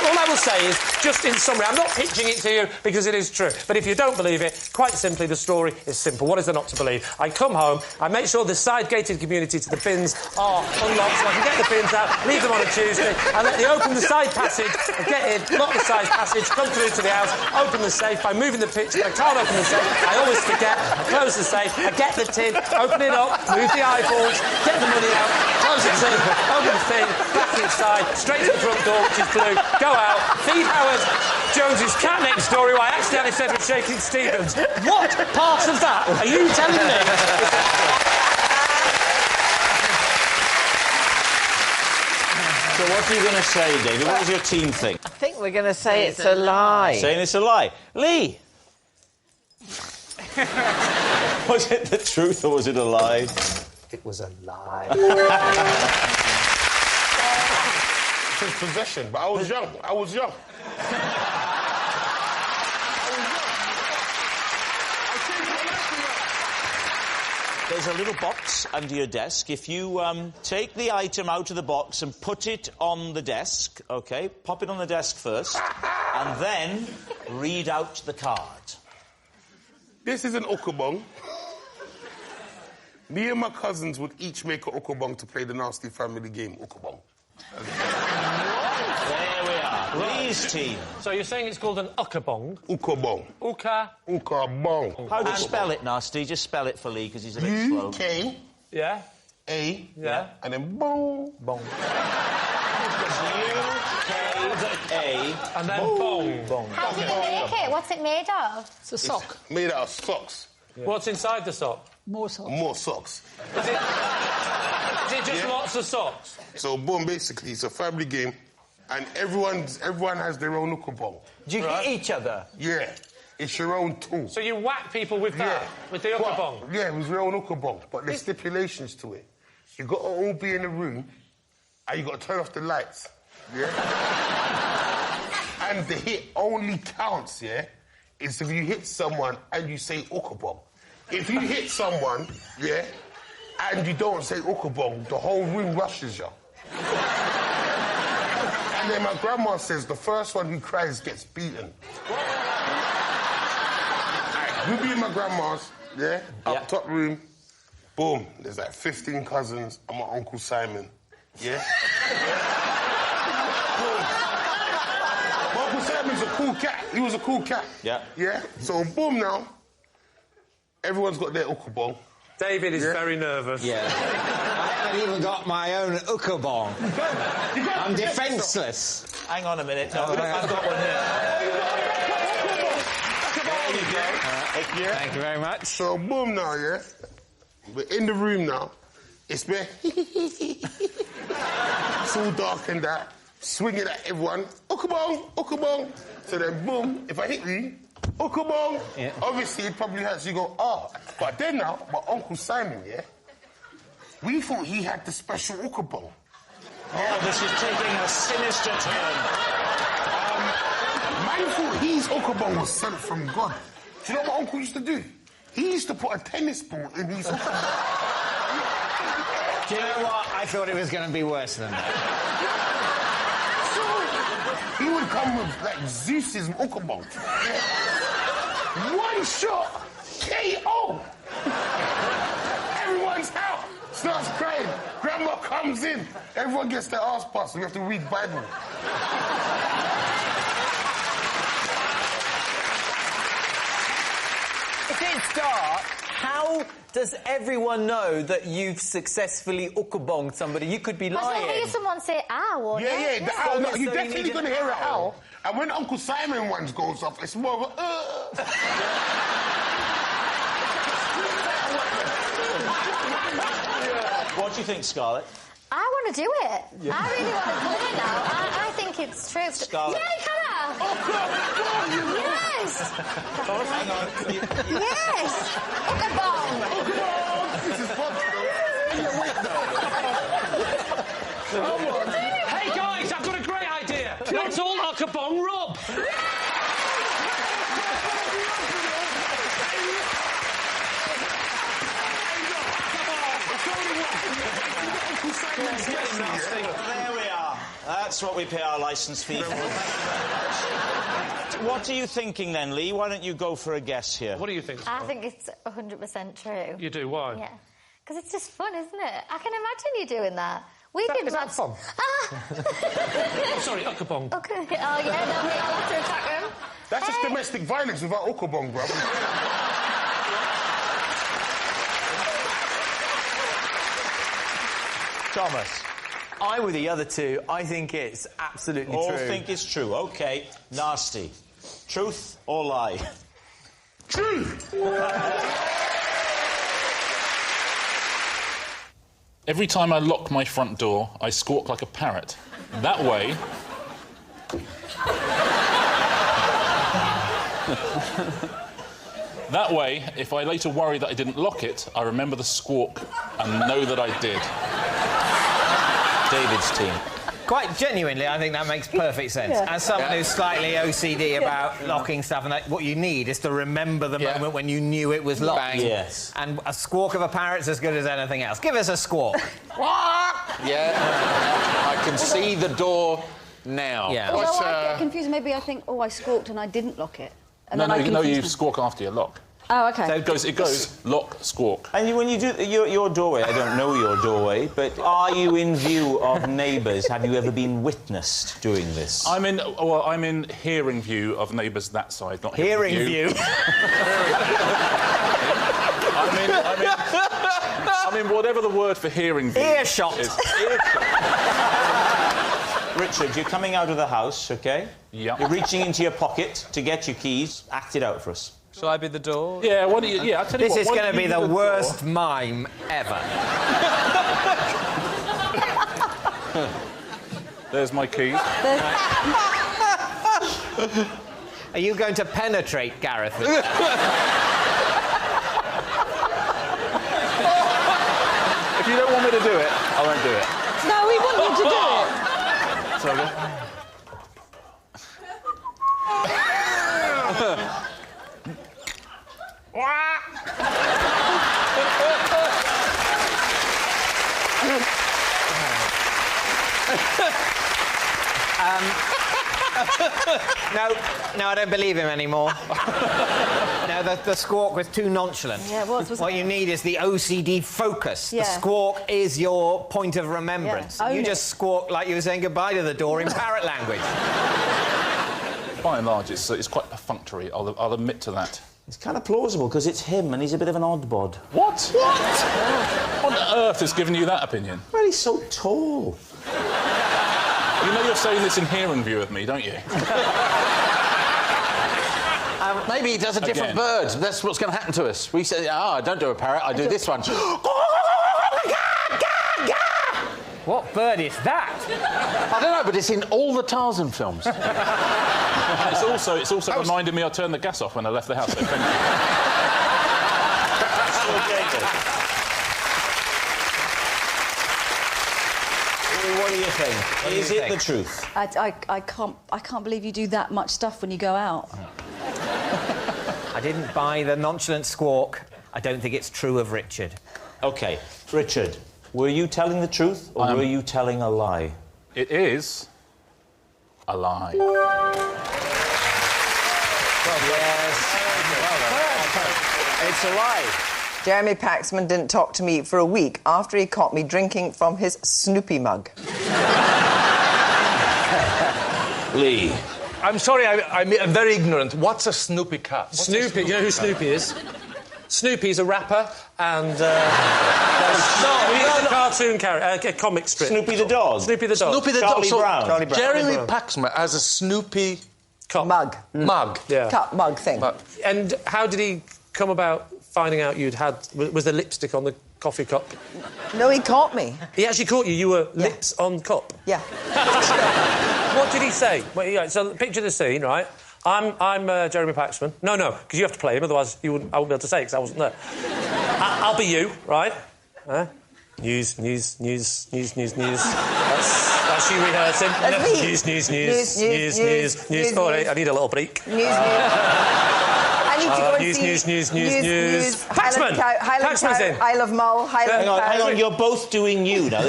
All I will say is, just in summary, I'm not pitching it to you because it is true, but if you don't believe it, quite simply, the story is simple. What is there not to believe? I come home, I make sure the side-gated community to the bins are unlocked so I can get the bins out, leave them on a Tuesday, I let they open the side passage, I get in, lock the side passage, come through to the house, open the safe by moving the picture, but I can't open the safe, I always forget, I close the safe, I get the tin, open it up, move the eyeballs, get the money out, close the tin, open the thing, back inside, straight to the front door, which is blue, go out, feed Howard Jones's cat next door, who I accidentally said was Shaking Stevens. What part of that are you telling me? So what are you going to say, David? What does your team think? I think we're going to say it's a lie. Saying it's a lie. Lee! Was it the truth or was it a lie? It was a lie. His possession, but I was young. There's a little box under your desk. If you take the item out of the box and put it on the desk, OK, pop it on the desk first, and then read out the card. This is an ukabong. Me and my cousins would each make an ukabong to play the nasty family game, ukabong. There we are. Lee's team. So you're saying it's called an ukabong? Ukabong. Ukabong. How do you spell it, Nasty? Just spell it for Lee, because he's a bit slow. U-K. Yeah. A. Yeah. And then bong. Bong. U-K-A. And then bong. Bong. How do you make it? What's it made of? It's a sock. It's made out of socks. Yeah. What's inside the sock? More socks. More socks. Is it just lots of socks? So, boom, basically, it's a family game, and everyone has their own ukabong. Do you hit each other? Yeah. It's your own tool. So you whack people with that? With the ukabong? Yeah, with your own ukabong. But there's stipulations to it. You got to all be in a room, and you got to turn off the lights. Yeah? And the hit only counts, yeah, is if you hit someone and you say ukabong. If you hit someone, yeah, and you don't say ukabong, the whole room rushes you. And then my grandma says the first one who cries gets beaten. We'll be in my grandma's, yeah, up top room. Boom, there's like 15 cousins and my Uncle Simon, yeah? Boom. My Uncle Simon's a cool cat. He was a cool cat. Yeah. Yeah? So, boom now. Everyone's got their ukabong. David is very nervous. Yeah. I haven't even got my own ukabong. I'm defenceless. Hang on a minute. No, I've got one here. There you go. Thank you very much. So, boom now, yeah? We're in the room now. It's where it's all dark and that. Swinging at everyone. Ukabong, ukabong. So then, boom, if I hit you, ukabong. Yeah. Obviously, it probably hurts. You go, oh. But then now, my Uncle Simon, yeah? We thought he had the special ukabong. Oh, this is taking a sinister turn. Man thought his ukabong was sent from God. Do you know what my uncle used to do? He used to put a tennis ball in his ukabong. Do you know what? I thought it was going to be worse than that. So, he would come with, like, Zeus's ukabong. One shot, KO. Everyone's out. Starts crying. Grandma comes in. Everyone gets their ass passed. We have to read Bible. If it's dark, how does everyone know that you've successfully ukabonged somebody? You could be lying. Because hear someone say ow, or Yeah, the owl. No, you're So definitely going to hear an owl. And when Uncle Simon ones goes off, it's more of a... What do you think, Scarlett? I want to do it. Yeah. I really want to do it now. I think it's true. Scarlett. Yay, Connor! Yes! Hang on. Yes! Ukabong! This is fun. Hey guys, I've got a great idea. Let's all ukabong Rob. There we are. That's what we pay our licence fee for. What are you thinking then, Lee? Why don't you go for a guess here? What do you think? I think it's 100% true. You do? Why? Yeah. Because it's just fun, isn't it? I can imagine you doing that. We did Is that fun? Ah! Sorry, Ukkabong. Okay. Oh, yeah, no, I'll have to attack him. That's just domestic violence without Ukkabong, bro. Thomas, I with the other two, I think it's absolutely All true. think it's true. OK, nasty. Truth or lie? Truth! Every time I lock my front door, I squawk like a parrot. That way... That way, if I later worry that I didn't lock it, I remember the squawk and know that I did. David's team. Quite genuinely, I think that makes perfect sense. Yeah. As someone who's slightly OCD about locking stuff, and that, what you need is to remember the moment when you knew it was locked. Bang. Yes. And a squawk of a parrot's as good as anything else. Give us a squawk. Yeah. I can see the door now. Yeah. Although I get confused, maybe I think, oh, I squawked and I didn't lock it. And then I No, you confuse squawk after you lock. Oh, OK. So it goes lock, squawk. And when you do your doorway, I don't know your doorway, but are you in view of neighbours? Have you ever been witnessed doing this? I'm in hearing view of neighbours that side, not hearing view. I mean, whatever the word for hearing view Earshot. is. Richard, you're coming out of the house, OK? Yeah. You're reaching into your pocket to get your keys. Act it out for us. Shall I be the door? Yeah, what do you... Yeah, I'll tell you This what, is why going to don't be you the do worst mime ever. There's my keys. Are you going to penetrate Gareth? If you don't want me to do it, I won't do it. No, we want you to do it. Sorry. No, I don't believe him anymore. No, the squawk was too nonchalant. Yeah, it was. What you need is the OCD focus. Yeah. The squawk is your point of remembrance. Yeah. You Own just squawk like you were saying goodbye to the door in parrot language. By and large, it's quite perfunctory. I'll admit to that. It's kind of plausible, because it's him, and he's a bit of an odd bod. What? What on earth has given you that opinion? Well, he's so tall. You know you're saying this in hearing view of me, don't you? Maybe he does a different bird. That's what's going to happen to us. We say, I don't do a parrot, I do this one. What bird is that? I don't know, but it's in all the Tarzan films. It's also reminded me I turned the gas off when I left the house. So thank you. What do you think? Is it the truth? I can't believe you do that much stuff when you go out. I didn't buy the nonchalant squawk. I don't think it's true of Richard. OK, Richard, were you telling the truth, or were you telling a lie? It is a lie. It's a lie. Jeremy Paxman didn't talk to me for a week after he caught me drinking from his Snoopy mug. Lee. I'm sorry, I'm very ignorant. What's a Snoopy cat? Snoopy, you know who Snoopy is? Snoopy's a rapper and... he's a cartoon character, a comic strip. Snoopy the dog? Snoopy the dog. Snoopy the Charlie dog. Brown. Charlie Brown. Jeremy Paxman has a Snoopy... Mug. Mug. Yeah. Cup mug thing. And how did he come about finding out you'd had... Was there lipstick on the coffee cup? No, he caught me. He actually caught you? You were lips on cup? Yeah. What did he say? Well, so picture the scene, right? I'm Jeremy Paxman. No, because you have to play him, otherwise I wouldn't be able to say it because I wasn't there. I'll be you, right? News. That's That's you rehearsing. That's me. News. All right, I need a little break. News. I need to go and see... News. Paxman! Paxman's in. Isle of Mull, Highland Cow. Hang on, you're both doing you now. No.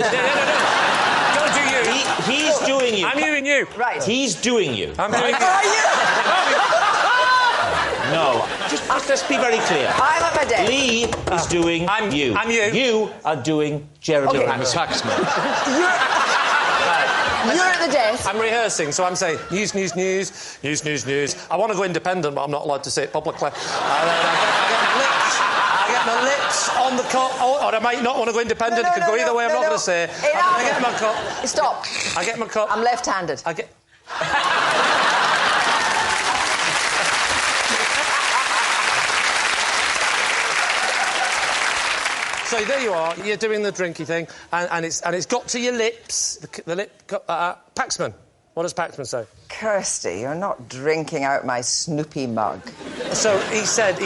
Don't do you. He's doing you. I'm you and you. Right. He's doing you. I'm doing you. No, let's be very clear. I'm at my desk. Lee is doing you. I'm you. You are doing Jeremy Paxman. You're at the desk. I'm rehearsing, so I'm saying news. I want to go independent, but I'm not allowed to say it publicly. I get my lips on the cut, or I might not want to go independent. It could go either way. I'm not going to say it. I get my cut. Stop. I get my cut. I'm left-handed. I get... So there you are, you're doing the drinky thing, and it's got to your lips, the lip... Paxman, what does Paxman say? Kirsty, you're not drinking out my Snoopy mug. So he said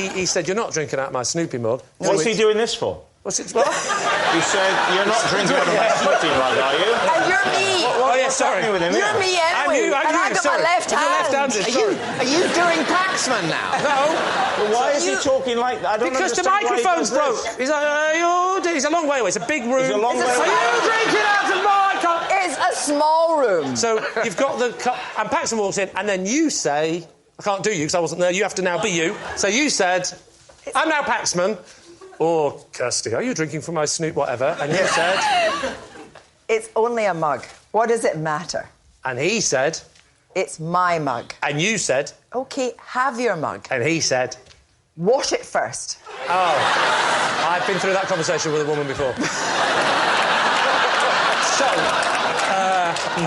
you're not drinking out my Snoopy mug. What's he doing this for? What's it? What? He said you're not drinking out of my Snoopy mug, are you? And you're me. Oh, yeah, sorry. You're me anyway. I'm you. I've got my left hand. Are you doing Paxman now? No. Well, why is he talking like that? I don't because the understand microphone's why he broke. does this. He's like, he's a long way away. It's a big room. He's a long way away. Are you drinking out of my cup? It's a small room. So you've got the cup, and Paxman walks in, and then you say, I can't do you because I wasn't there. You have to now be you. So you said, I'm now Paxman. Or, Kirsty, are you drinking from my Snoop whatever? And you said... It's only a mug. What does it matter? And he said... It's my mug. And you said... OK, have your mug. And he said... Wash it first. Oh. I've been through that conversation with a woman before.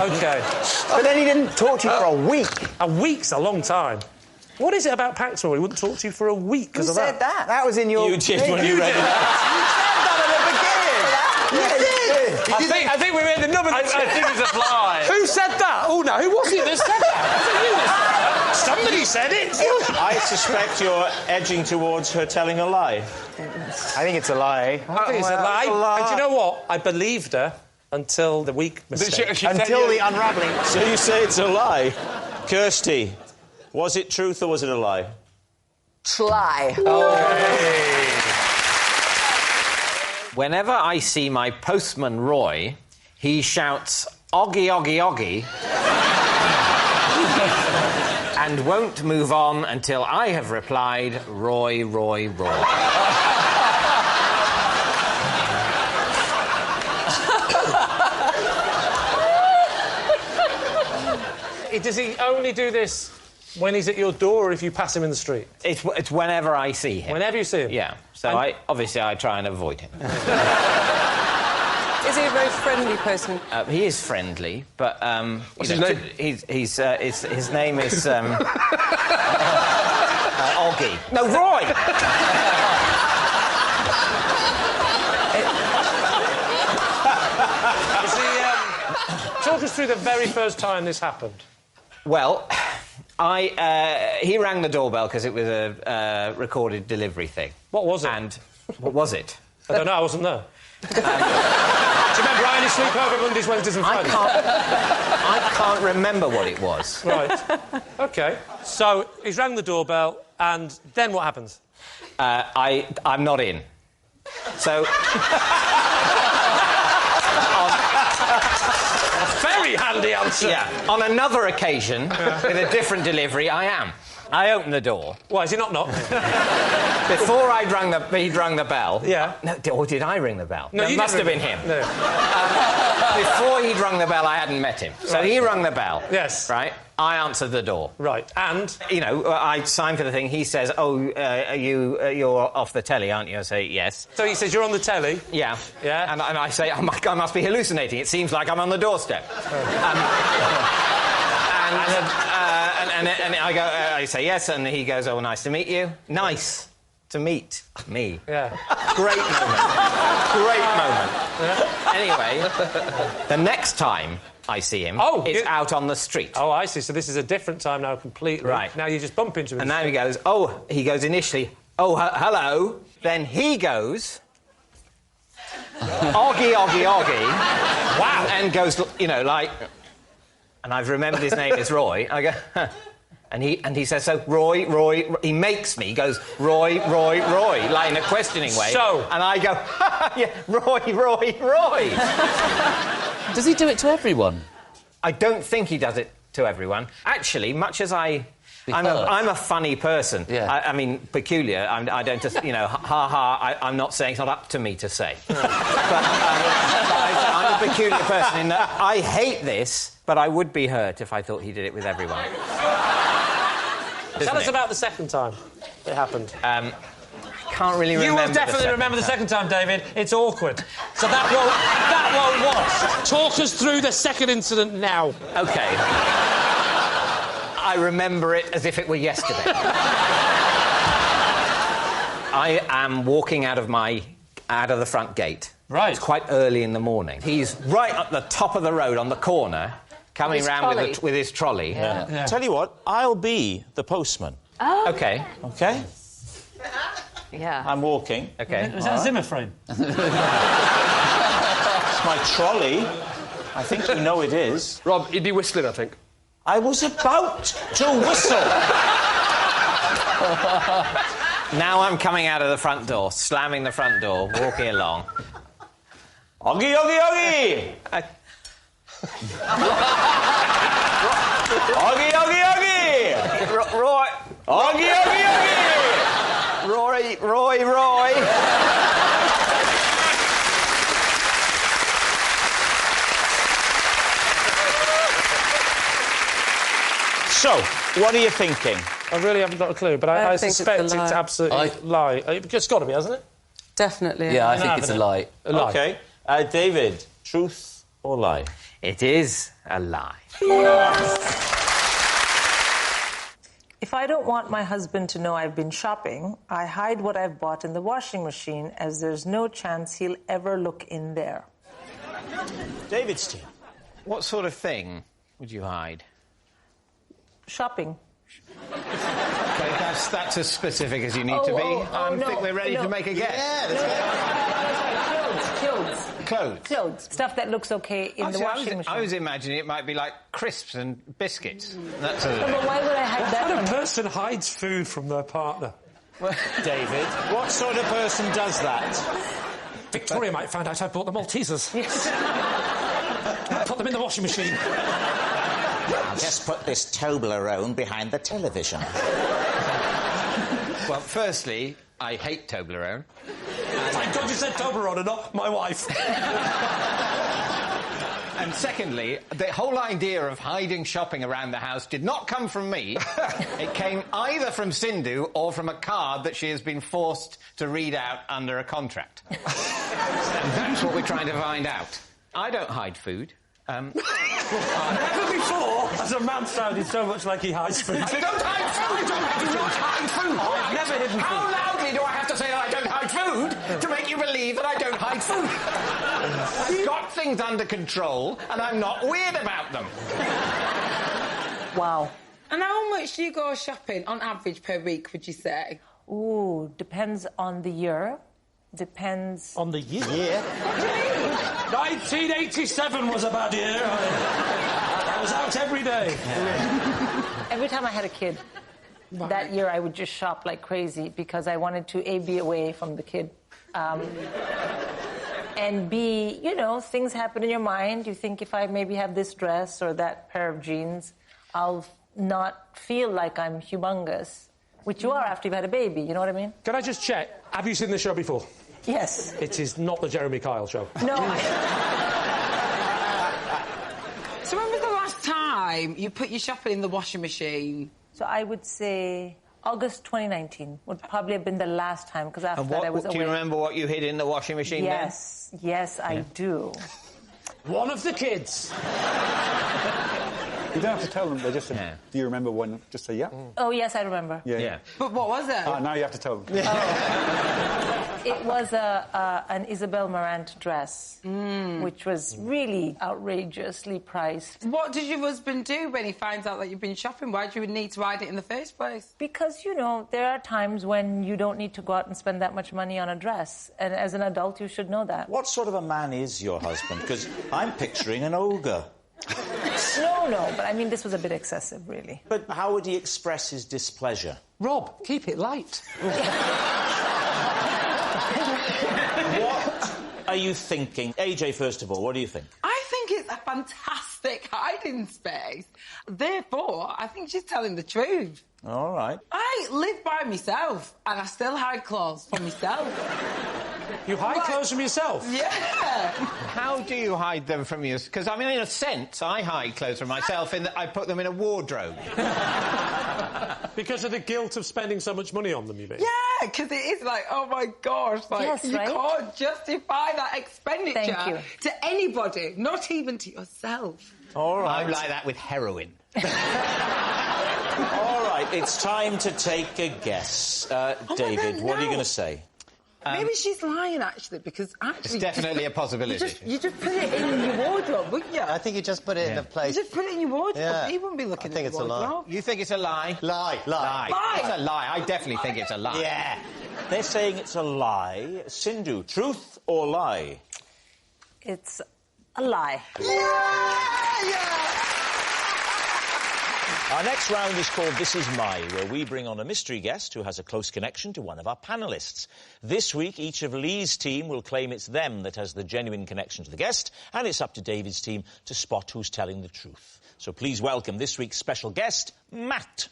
OK. But then he didn't talk to you for a week. A week's a long time. What is it about Paxman? He wouldn't talk to you for a week because of that. Who said that? That was in your... You did when you read it. You said that at the beginning. You did. I think we made the number. I think it's a fly. Who said that? Oh, no, who was it that said that? Somebody said it. I suspect you're edging towards her telling a lie. I think it's a lie. I think it's a lie. And do you know what? I believed her until the week mistake. Until the unravelling. So you say it's a lie. Kirsty, was it truth or was it a lie? Try. Whenever I see my postman Roy, he shouts, "Oggy, oggy, oggy," and won't move on until I have replied, "Roy, Roy, Roy." Does he only do this when he's at your door or if you pass him in the street? It's whenever I see him. Whenever you see him? Yeah. So I try and avoid him. Is he a very friendly person? He is friendly, but what's his name? His name is Oggy. No, Roy. Talk us through the very first time this happened. Well, he rang the doorbell because it was a recorded delivery thing. What was it? And what was it? I don't know. I wasn't there. Do you remember I only sleep over Mondays, Wednesdays, and Fridays? I can't remember what it was. Right. OK. So he's rang the doorbell, and then what happens? I'm not in. So. Very handy answer. Yeah. On another occasion, with a different delivery, I am. I opened the door. Why, is he not knocked? Before he'd rung the bell. Yeah. No, or did I ring the bell? No, it must have been him. No. Before he'd rung the bell, I hadn't met him. So he rung the bell. Yes. Right? I answered the door. Right, and? You know, I signed for the thing. He says, you're off the telly, aren't you? I say, yes. So he says, you're on the telly? Yeah. Yeah? And I say, oh, my God, I must be hallucinating. It seems like I'm on the doorstep. And I go, I say yes, and he goes, oh, nice to meet you. Nice to meet me. Yeah. Great moment. Great moment. Yeah. Anyway, the next time I see him, it's out on the street. Oh, I see. So this is a different time now completely. Right. Now you just bump into him. And now he goes initially, hello. Then he goes... Oggy. Wow. And goes, you know, like... And I've remembered his name is Roy. I go... And he says, so, Roy, he makes me, goes, Roy, like in a questioning way. So? And I go, yeah, Roy. Does he do it to everyone? I don't think he does it to everyone. Actually, much as I'm a funny person. Yeah. I mean, peculiar. I don't just, you know, I'm not saying it's not up to me to say. but I'm a peculiar person in that I hate this, but I would be hurt if I thought he did it with everyone. Tell us about the second time it happened. I can't really remember. You will definitely remember the second time, David. It's awkward. So that won't wash. Talk us through the second incident now. OK. I remember it as if it were yesterday. I am walking out of the front gate. Right. It's quite early in the morning. He's right at the top of the road on the corner, coming round with his trolley. Yeah. Tell you what, I'll be the postman. Oh. OK. OK? Yeah. I'm walking. OK. Was that a Zimmer frame? It's my trolley. I think you know it is. Rob, you'd be whistling, I think. I was about to whistle. Now I'm coming out of the front door, slamming the front door, walking along. Oggy! Oggy, oggy, oggy! Roy! Oggy, oggy, oggy! Roy! So, what are you thinking? I really haven't got a clue, but I think suspect it's a lie. it's absolutely lie. It's got to be, hasn't it? Definitely. Yeah, I think it's a lie. A lie. OK. David, truth or lie? It is a lie. If I don't want my husband to know I've been shopping, I hide what I've bought in the washing machine, as there's no chance he'll ever look in there. David's team. What sort of thing would you hide? Shopping. OK, that's as specific as you need to be. I think we're ready to make a guess. Clothes. Stuff that looks OK in the washing machine. I was imagining it might be like crisps and biscuits. That sort of thing. But why would I hide that? What kind of person hides food from their partner? David, what sort of person does that? Victoria might find out I bought the Maltesers. Yes. Put them in the washing machine. I'll just put this Toblerone behind the television. Well, firstly, I hate Toblerone. Thank God you said Toblerone and not my wife. And secondly, the whole idea of hiding shopping around the house did not come from me. It came either from Sindhu or from a card that she has been forced to read out under a contract. And that's what we're trying to find out. I don't hide food. Never before has a man sounded so much like he hides food. I don't hide food! I do not hide food! I've never hidden food. How loudly do I have to say that I don't hide food to make you believe that I don't hide food? I've got things under control, and I'm not weird about them. Wow. And how much do you go shopping on average per week, would you say? Ooh, depends on the year. Depends... On the year? What do you mean? 1987 was a bad year. I was out every day. Every time I had a kid, that year I would just shop like crazy because I wanted to, A, be away from the kid, and B, you know, things happen in your mind. You think if I maybe have this dress or that pair of jeans, I'll not feel like I'm humongous, which you are after you've had a baby, you know what I mean? Can I just check, have you seen the show before? Yes. It is not the Jeremy Kyle show. No. So when was the last time you put your shopping in the washing machine? So I would say August 2019 would probably have been the last time, because after that I was away. Do you remember what you hid in the washing machine then? Yes, I do. One of the kids. You don't have to tell them. They just say, do you remember when? Just say, yeah. Oh, yes, I remember. Yeah. But what was it? Now you have to tell them. It was an Isabel Marant dress, which was really outrageously priced. What did your husband do when he finds out that you've been shopping? Why do you need to hide it in the first place? Because, you know, there are times when you don't need to go out and spend that much money on a dress. And as an adult, you should know that. What sort of a man is your husband? Because I'm picturing an ogre. No, but I mean, this was a bit excessive, really. But how would he express his displeasure? Rob, keep it light. What are you thinking? AJ, first of all, what do you think? I think it's a fantastic hiding space. Therefore, I think she's telling the truth. All right. I live by myself, and I still hide clothes for myself. You hide clothes from yourself? Yeah. How do you hide them from you? Because, I mean, in a sense, I hide clothes from myself in that I put them in a wardrobe. Because of the guilt of spending so much money on them, you mean? Yeah, because it is like, oh my gosh, like, yes, you right? can't justify that expenditure Thank you. to anybody, not even to yourself. All right. I'm like that with heroin. All right, it's time to take a guess. David, what are you going to say? Maybe she's lying, actually, because actually... It's definitely a possibility. You just put it in your wardrobe, wouldn't you? I think you just put it in a place... You just put it in your wardrobe. Yeah. He wouldn't be looking I think at it's a lie. wardrobe. You think it's a lie? Lie. It's a lie. I definitely think it's a lie. Yeah. They're saying it's a lie. Sindhu, truth or lie? It's a lie. Yeah! Our next round is called This Is My, where we bring on a mystery guest who has a close connection to one of our panellists. This week, each of Lee's team will claim it's them that has the genuine connection to the guest, and it's up to David's team to spot who's telling the truth. So please welcome this week's special guest, Matt.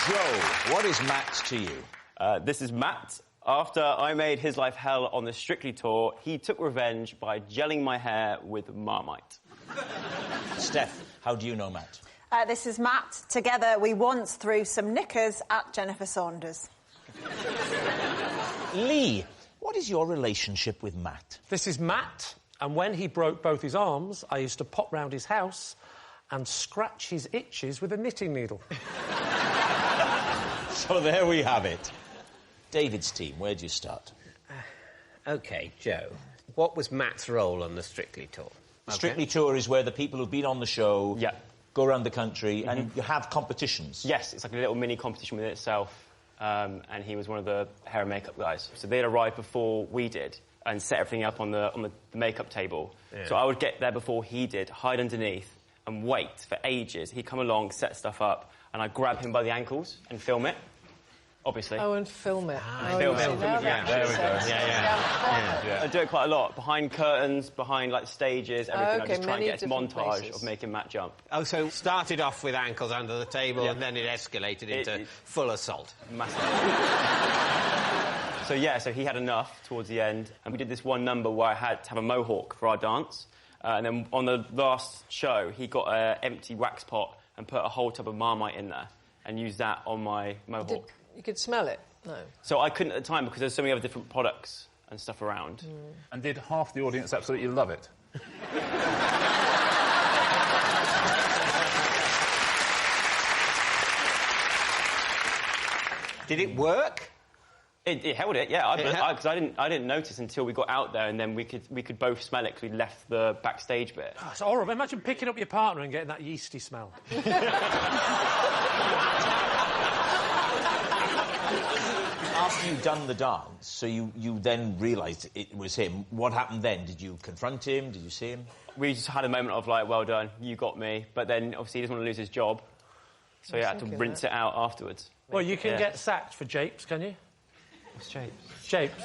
Joe, what is Matt to you? This is Matt. After I made his life hell on the Strictly tour, he took revenge by gelling my hair with Marmite. Steph, how do you know Matt? This is Matt. Together, we once threw some knickers at Jennifer Saunders. Lee, what is your relationship with Matt? This is Matt, and when he broke both his arms, I used to pop round his house and scratch his itches with a knitting needle. So there we have it. David's team, where do you start? OK, Joe, what was Matt's role on the Strictly tour? Strictly tour is where the people who've been on the show go around the country and you have competitions. Yes, it's like a little mini competition within itself, and he was one of the hair and makeup guys. So they'd arrived before we did and set everything up on the makeup table. Yeah. So I would get there before he did, hide underneath and wait for ages. He'd come along, set stuff up, and I'd grab him by the ankles and film it. Obviously. Oh, and film it. Film it. Yeah, there we go. Yeah. I do it quite a lot. Behind curtains, behind, like, stages, everything. I just try and get a montage of making Matt jump. Oh, so started off with ankles under the table and then it escalated into full assault. Massive. So he had enough towards the end, and we did this one number where I had to have a mohawk for our dance, and then on the last show, he got an empty wax pot and put a whole tub of Marmite in there and used that on my mohawk. You could smell it? No. So I couldn't at the time because there's so many other different products and stuff around. And did half the audience absolutely love it? Did it work? It held it, yeah. Because I didn't notice until we got out there, and then we could both smell it because we'd left the backstage bit. Oh, it's horrible. Imagine picking up your partner and getting that yeasty smell. After you'd done the dance, so you then realised it was him, what happened then? Did you confront him? Did you see him? We just had a moment of, like, well done, you got me. But then, obviously, he doesn't want to lose his job, so he had to rinse it out afterwards. Well, you can get sacked for japes, can you? What's japes? Japes.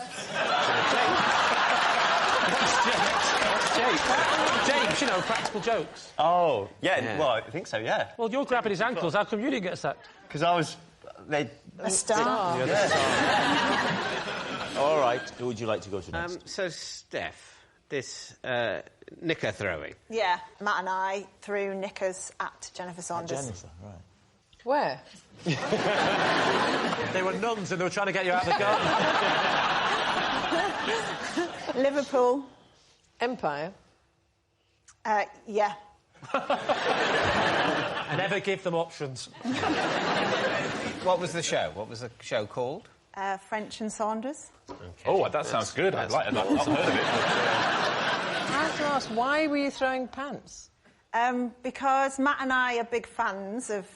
Japes, you know, practical jokes. Oh, yeah, well, I think so, yeah. Well, you're grabbing his ankles, how come you didn't get sacked? Because I was... A star. All right, who would you like to go to next? So, Steph, this knicker throwing. Yeah, Matt and I threw knickers at Jennifer Saunders. Jennifer, right. Where? They were nuns and they were trying to get you out of the garden. Liverpool. Empire. Yeah. Never give them options. What was the show? What was the show called? French and Saunders. Okay. Oh, that sounds good. I'd like that. I've not heard of it. I have to ask, why were you throwing pants? Because Matt and I are big fans of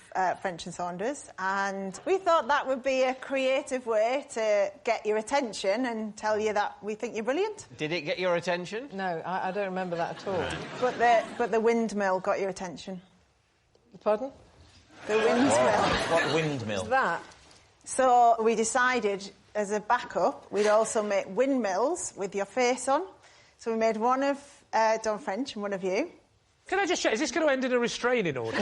French and Saunders, and we thought that would be a creative way to get your attention and tell you that we think you're brilliant. Did it get your attention? No, I don't remember that at all. But the windmill got your attention. Pardon? The windmill. What windmill? What's that? So we decided, as a backup, we'd also make windmills with your face on. So we made one of Don French and one of you. Can I just check, is this going to end in a restraining order?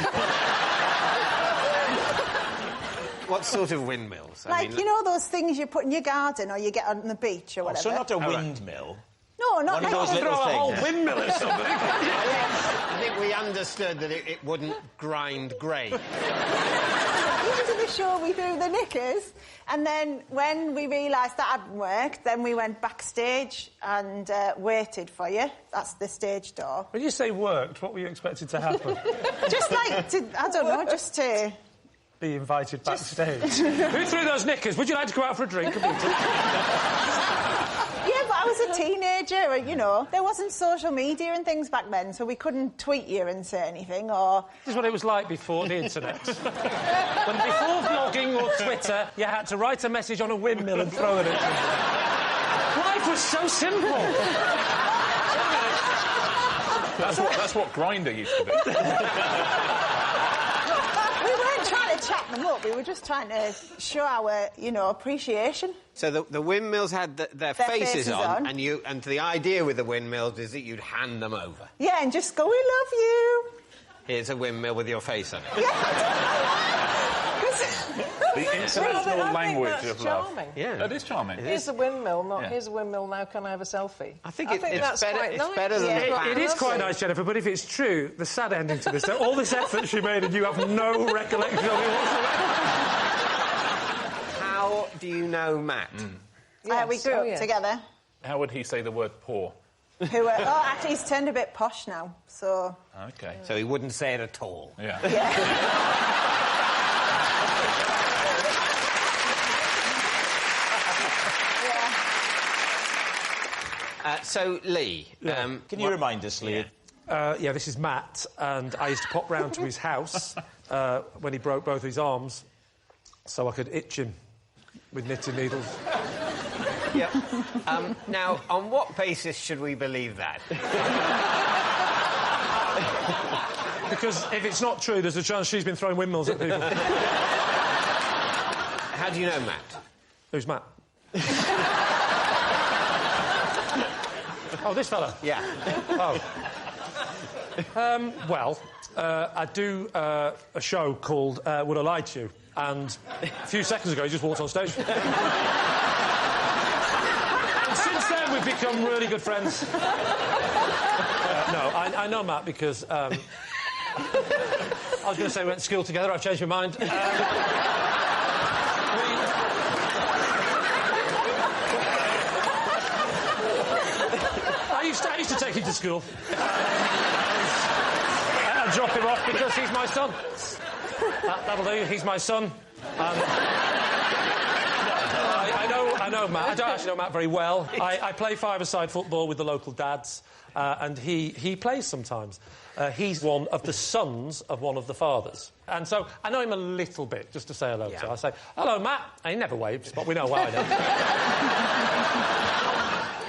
What sort of windmills? You know those things you put in your garden or you get on the beach or whatever? So not a windmill? No, not one of those like little things. A whole windmill or something. I think we understood that it wouldn't grind grain. Into the show, we threw the knickers, and then when we realised that hadn't worked, then we went backstage and waited for you. That's the stage door. When you say worked, what were you expecting to happen? Just like to, I don't know, just to... Be invited backstage. Who threw those knickers? Would you like to go out for a drink? Yeah, but I was a teenager, and, you know, there wasn't social media and things back then, so we couldn't tweet you and say anything, or... This is what it was like before the internet. When before vlogging or Twitter, you had to write a message on a windmill and throw it at people. Life was so simple. That's what Grindr used to do. We weren't trying to chat them up, we were just trying to show our, you know, appreciation. So the windmills had their faces on, and the idea with the windmills is that you'd hand them over. Yeah, and just go, we love you. Here's a windmill with your face on it. The international language of love. Charming. Yeah, that is charming. Here's a windmill, not here's a windmill, now can I have a selfie? I think that's better, quite it's nice. better than the It is quite nice, Jennifer, but if it's true, the sad ending to this, so all this effort she made and you have no recollection of it whatsoever. How do you know Matt? We grew up together. How would he say the word poor? Actually, he's turned a bit posh now, so... OK. So he wouldn't say it at all? Yeah. So, Lee... Can you remind us, Lee? Yeah, this is Matt, and I used to pop round to his house when he broke both his arms so I could itch him with knitting needles. Yeah. Now, on what basis should we believe that? Because if it's not true, there's a chance she's been throwing windmills at people. How do you know Matt? Who's Matt? Oh, this fella? Yeah. Oh. I do a show called Would I Lie to You? And a few seconds ago, he just walked on stage. And since then, we've become really good friends. No, I know Matt because... I was going to say we went to school together. I've changed my mind. I used to take him to school. I'd drop him off because he's my son. That'll do. He's my son. I know Matt. I don't actually know Matt very well. I play five-a-side football with the local dads, and he plays sometimes. He's one of the sons of one of the fathers. And so I know him a little bit, just to say hello to. I say, hello, Matt. And he never waves, but we know why I know.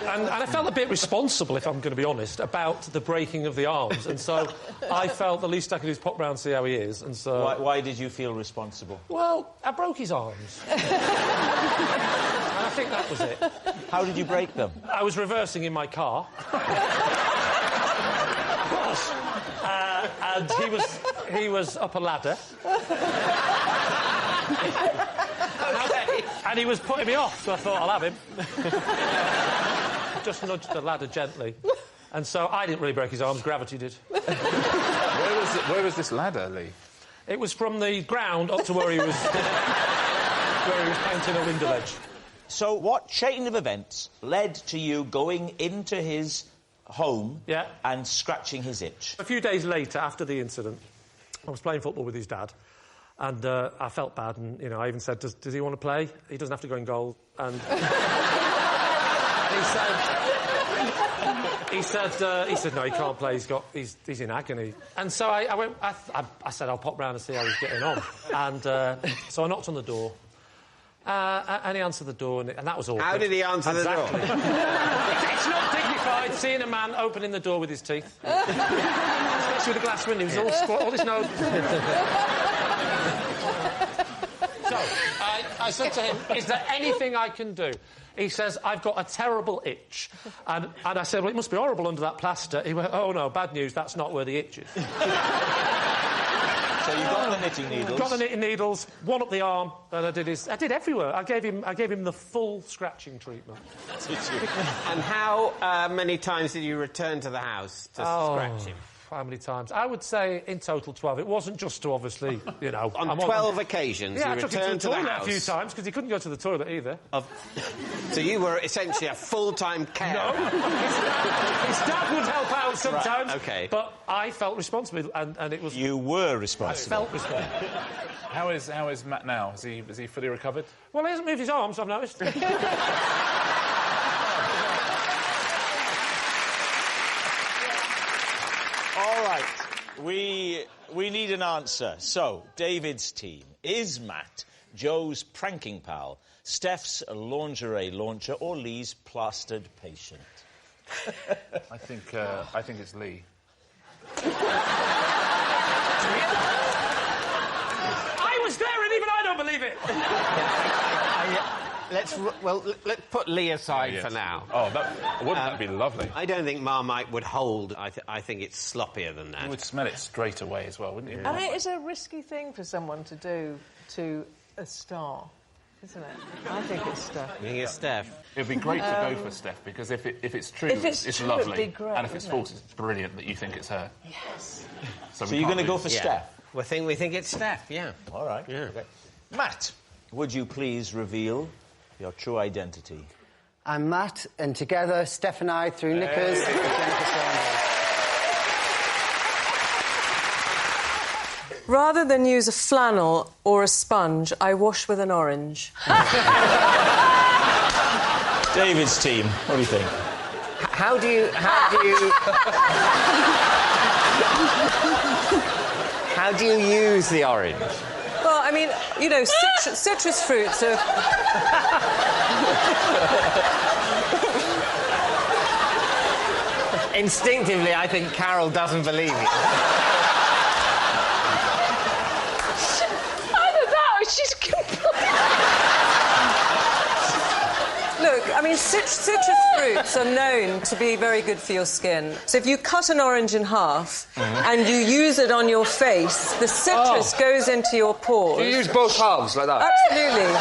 And I felt a bit responsible, if I'm going to be honest, about the breaking of the arms. And so I felt the least I could do is pop round and see how he is. And so... Why did you feel responsible? Well, I broke his arms. And I think that was it. How did you break them? I was reversing in my car. And he was up a ladder. And he was putting me off, so I thought, I'll have him. Just nudged the ladder gently. And so I didn't really break his arms, gravity did. Where was this ladder, Lee? It was from the ground up to where he was painting a window ledge. So what chain of events led to you going into his home and scratching his itch? A few days later, after the incident, I was playing football with his dad, and I felt bad, and, you know, I even said, does he want to play? He doesn't have to go in goal. And, he said, no, he can't play, he's in agony. And so I said, I'll pop round and see how he's getting on. And so I knocked on the door. And he answered the door, and that was awkward. How did he answer the door? It's not dignified seeing a man opening the door with his teeth. Especially with a glass window. He was all squat, all his nose. So, I said to him, is there anything I can do? He says, I've got a terrible itch. And I said, well, it must be horrible under that plaster. He went, oh, no, bad news, that's not where the itch is. So you got the knitting needles? Got the knitting needles, one up the arm, and I did everywhere. I gave him the full scratching treatment. And how many times did you return to the house to scratch him? How many times? I would say in total 12. It wasn't just to, obviously, you know... On 12 occasions, you returned to the house? a few times, because he couldn't go to the toilet either. So you were essentially a full-time carer? No. His dad would help out sometimes. Right, OK. But I felt responsible, and it was... You were responsible. I felt responsible. How is Matt now? Is he fully recovered? Well, he hasn't moved his arms, I've noticed. All right, we need an answer. So, David's team, is Matt Joe's pranking pal, Steph's lingerie launcher, or Lee's plastered patient? I think it's Lee. I was there, and even I don't believe it. Let's put Lee aside for now. Oh, wouldn't that be lovely? I don't think Marmite would hold. I think it's sloppier than that. You would smell it straight away as well, wouldn't you? And it is a risky thing for someone to do to a star, isn't it? I think it's Steph. You think it's Steph? It'd be great to go for Steph, because if it's true, it's lovely. It'd be great, and if it's false, it's brilliant that you think it's her. Yes. So you're going to go for Steph? We think it's Steph, yeah. All right. Yeah. Okay. Matt, would you please reveal your true identity? I'm Matt, and together, Steph and I, through knickers, Rather than use a flannel or a sponge, I wash with an orange. David's team, what do you think? How do you use the orange? Well, I mean, you know, citrus fruits are... Instinctively, I think Carol doesn't believe it. I don't know, she's Look, I mean, citrus fruits are known to be very good for your skin. So if you cut an orange in half and you use it on your face, the citrus goes into your pores. You use both halves like that? Absolutely.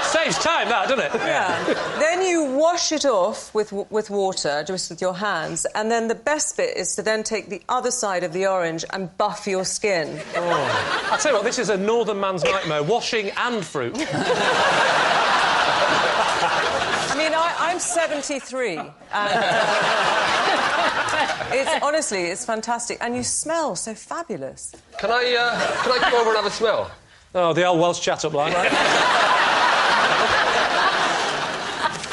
Saves time, that, doesn't it? Yeah. Then you wash it off with water, just with your hands, and then the best bit is to then take the other side of the orange and buff your skin. Oh. I'll tell you what, this is a northern man's nightmare, washing and fruit. I mean, I'm 73, and honestly, it's fantastic, and you smell so fabulous. Can I come over and have a smell? Oh, the old Welsh chat-up line.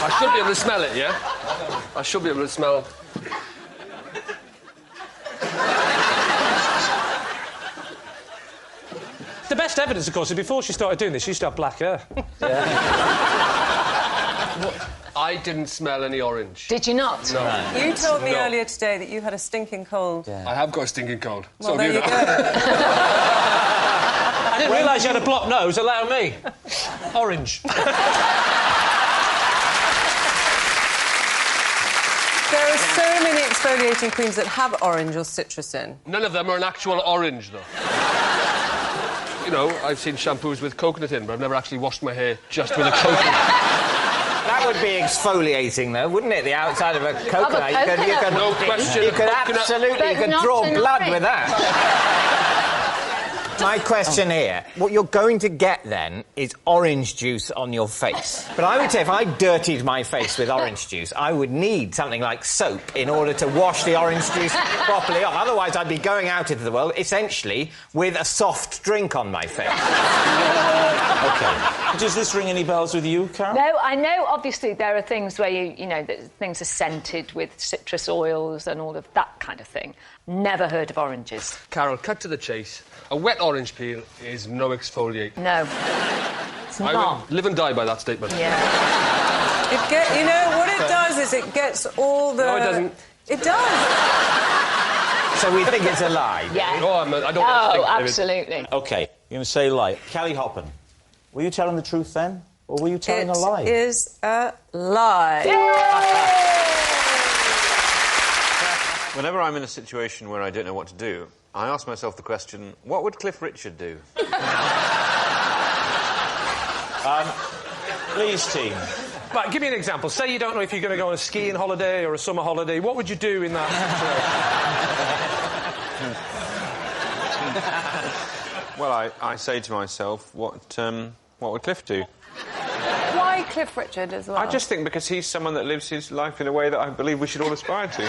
I should be able to smell it, yeah? I should be able to smell... The best evidence, of course, is before she started doing this, she used to have black hair. Yeah. I didn't smell any orange. Did you not? No. You told me earlier today that you had a stinking cold. Yeah. I have got a stinking cold. Well, so there you go. I didn't realise you had a blocked nose. Allow me. Orange. There are so many exfoliating creams that have orange or citrus in. None of them are an actual orange, though. You know, I've seen shampoos with coconut in, but I've never actually washed my hair just with a coconut. That would be exfoliating, though, wouldn't it? The outside of a coconut. You could no question. You could absolutely draw blood with that. My question here, what you're going to get then is orange juice on your face. But I would say if I dirtied my face with orange juice, I would need something like soap in order to wash the orange juice properly off. Otherwise, I'd be going out into the world, essentially, with a soft drink on my face. OK. Does this ring any bells with you, Carol? No, I know, obviously, there are things where you know, that things are scented with citrus oils and all of that kind of thing. Never heard of oranges. Carol, cut to the chase. A wet orange peel is no exfoliate. No. It's I not. would live and die by that statement. Yeah. You know, what it does is it gets all the... No, it doesn't. It does. So we think it's a lie? Yeah. I don't think, absolutely. OK, you're going to say lie. Kelly Hoppen, were you telling the truth then? Or were you telling a lie? It is a lie. Whenever I'm in a situation where I don't know what to do, I ask myself the question, what would Cliff Richard do? Lee's team. Right, give me an example. Say you don't know if you're going to go on a skiing holiday or a summer holiday. What would you do in that situation? Well, I say to myself, what would Cliff do? Why Cliff Richard as well? I just think because he's someone that lives his life in a way that I believe we should all aspire to.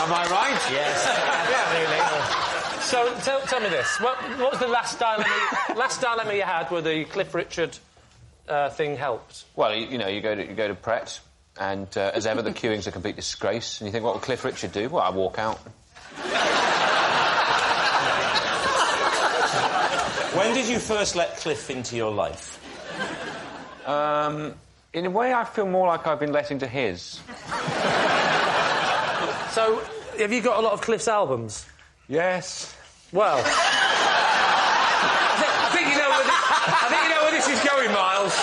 Am I right? Yes. So tell me this. What was the last dilemma you had where the Cliff Richard thing helped? Well, you go to Pret, and as ever, the queuing's a complete disgrace. And you think, what would Cliff Richard do? Well, I walk out. When did you first let Cliff into your life? In a way, I feel more like I've been let into his. So, have you got a lot of Cliff's albums? Yes. Well... I think you know where this is going, Miles.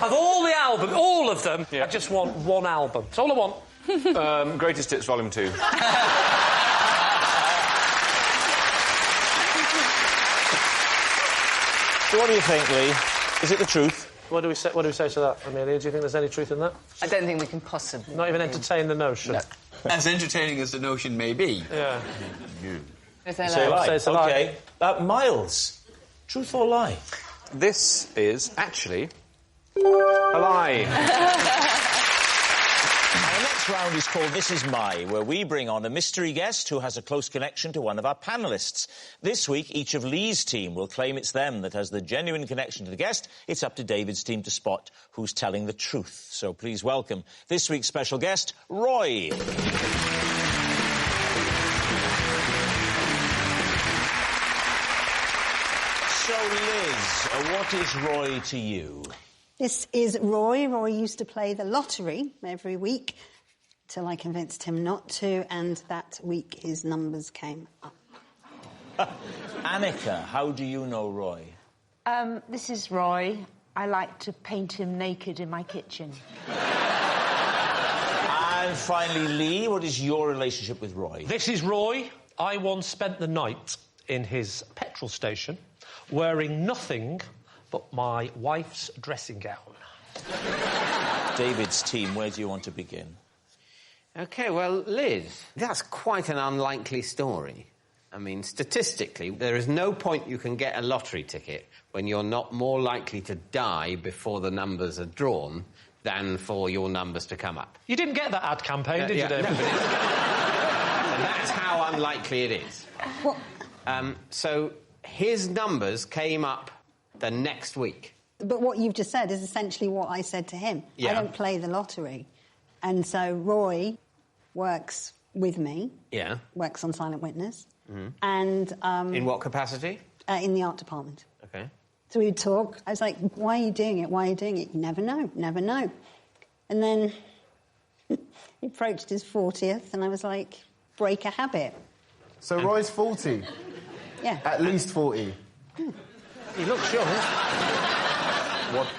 Of all the albums, all of them, I just want one album. That's all I want. Greatest Hits Volume 2. So what do you think, Lee? Is it the truth? What do we say to that, Amelia? Do you think there's any truth in that? I don't think we can possibly... Not even entertain the notion? No. As entertaining as the notion may be. Yeah. Say a lie. OK. Miles, truth or lie? This is actually a lie. Our next round is called This Is My, where we bring on a mystery guest who has a close connection to one of our panellists. This week, each of Lee's team will claim it's them that has the genuine connection to the guest. It's up to David's team to spot who's telling the truth. So please welcome this week's special guest, Roy. So, Liz, what is Roy to you? This is Roy. Roy used to play the lottery every week till I convinced him not to, and that week his numbers came up. Annika, how do you know Roy? This is Roy. I like to paint him naked in my kitchen. And finally, Lee, what is your relationship with Roy? This is Roy. I once spent the night in his petrol station wearing nothing but my wife's dressing gown. David's team, where do you want to begin? OK, well, Liz, that's quite an unlikely story. I mean, statistically, there is no point you can get a lottery ticket when you're not more likely to die before the numbers are drawn than for your numbers to come up. You didn't get that ad campaign, did you, David? No. And that's how unlikely it is. So his numbers came up the next week. But what you've just said is essentially what I said to him. Yeah. I don't play the lottery. And so Roy works with me. Yeah. Works on Silent Witness. Mm-hmm. And... in what capacity? In the art department. OK. So we'd talk. I was like, why are you doing it? Why are you doing it? You never know. Never know. And then he approached his 40th, and I was like, break a habit. So Roy's 40? Yeah. At least 40? He looks young.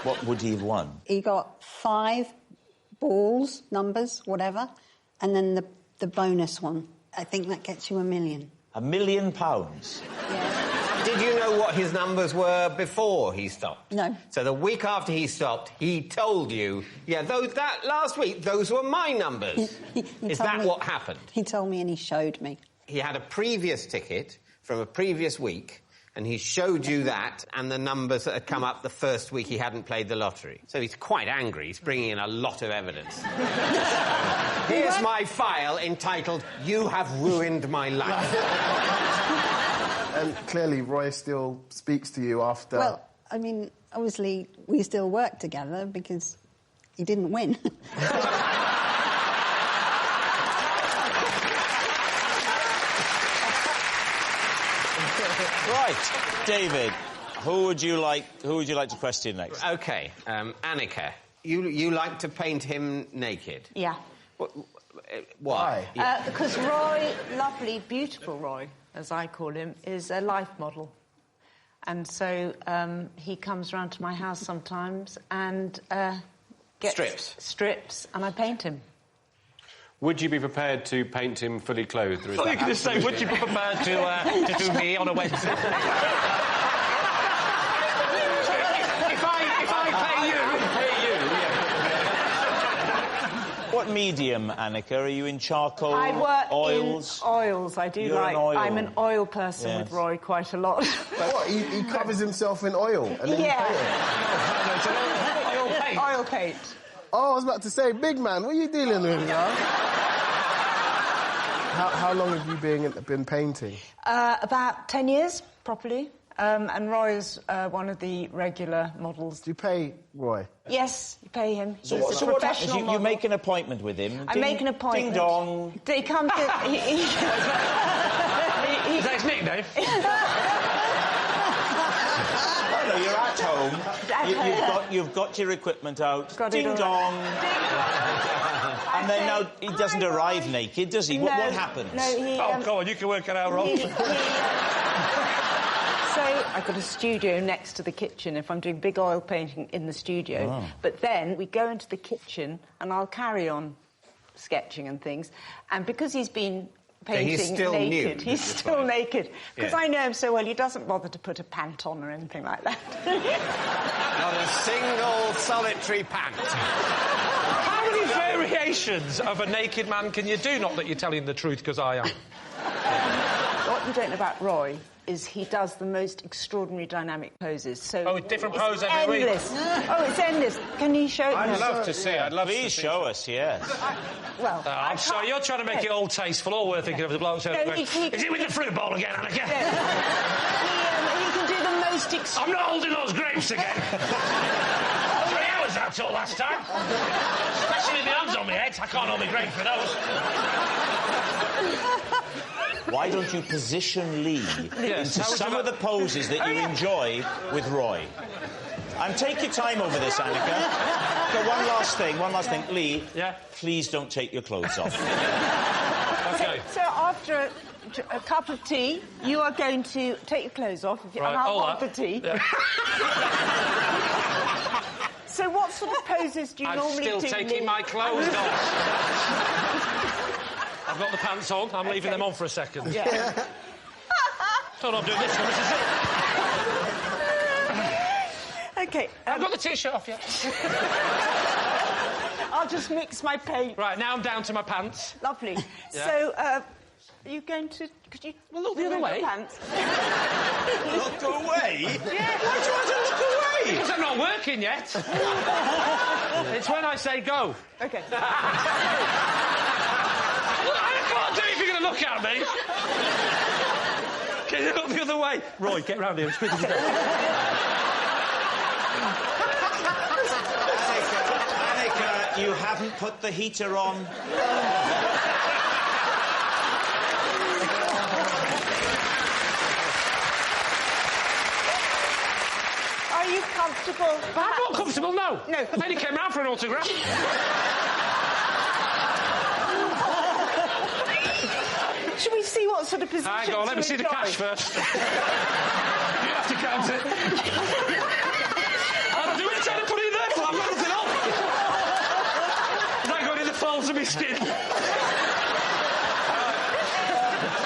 What would he have won? He got 5 balls, numbers, whatever, and then the bonus one. I think that gets you £1 million. £1 million? Yeah. Did you know what his numbers were before he stopped? No. So the week after he stopped, he told you, yeah, that last week, those were my numbers. Is that what happened? He told me and he showed me. He had a previous ticket from a previous week, and he showed you that and the numbers that had come up the first week he hadn't played the lottery. So he's quite angry. He's bringing in a lot of evidence. Here's my file entitled, You Have Ruined My Life. And clearly Roy still speaks to you after... Well, I mean, obviously, we still work together because he didn't win. Right, David, who would you like to question next? OK, Annika, you like to paint him naked? Yeah. Why? Because Roy, lovely, beautiful Roy, as I call him, is a life model. And so he comes round to my house sometimes and gets... Strips, and I paint him. Would you be prepared to paint him fully clothed? I thought you were going to say, would you be prepared to do me on a Wednesday? if I pay you, What medium, Annika? Are you in charcoal, I work oils? in oils. I do You're like... an oil. I'm an oil person with Roy quite a lot. What, he covers himself in oil? And then It's an oil paint. Oil paint. Oh, I was about to say, big man, what are you dealing with now? How long have you been painting? About 10 years, properly. And Roy is one of the regular models. Do you pay Roy? Yes, you pay him. So what happens? You make an appointment with him. I make an appointment. Ding dong. He comes in... Is that his nickname? No, you're at home. You've got your equipment out. Ding dong. And then now he doesn't arrive naked, does he? No, what happens? No, go on, you can work it out, Rob. So I've got a studio next to the kitchen if I'm doing big oil painting in the studio. Oh. But then we go into the kitchen and I'll carry on sketching and things. And because he's been painting he's still naked, nude, he's still naked. Because Yeah. I know him so well, he doesn't bother to put a pant on or anything like that. Not a single solitary pant. How many variations of a naked man can you do? Not that you're telling the truth, because I am. What you don't know about Roy is he does the most extraordinary dynamic poses. So different it's pose every endless. week. Oh, it's endless. Can you show it? I'd love to see it. I'd love to Please show us, yes. Well, I'm sorry, you're trying to make it all tasteful. All we're thinking of the bloke saying, No, is it with the fruit bowl again, Annika? He can do the most I'm not holding those grapes again. 3 hours I took last time. Especially with my hands on my head. I can't hold my grapes for those. Why don't you position Lee Yes, into some of the poses that you enjoy with Roy? And take your time over this, Annika. Okay, one last thing. Lee, please don't take your clothes off. Okay. So after a cup of tea, you are going to take your clothes off, and I'll hold the tea. Yeah. So what sort of poses do you normally do? I'm still taking my clothes off. I've got the pants on. I'm leaving them on for a second. Yeah. No, I'm doing this one. This is it. Okay. I've got the t-shirt off yet. I'll just mix my paint. Right, now I'm down to my pants. Lovely. Yeah. So, are you going to... Could you... Well, look the other way. Pants? Look away? Yeah. Why do you want to look away? Because I'm not working yet. It's when I say go. Okay. I can't do it if you're going to look at me. Can you look the other way? Roy, get round here as quick as you can. Annika, you haven't put the heater on. Are you comfortable? I'm not comfortable, no. No. The lady came round for an autograph. Should we see what sort of position? Hang on, let me see the cash first. You have to count it. I'll do it, trying to put it in there, but I've got nothing on. Is that going in the folds of my skin?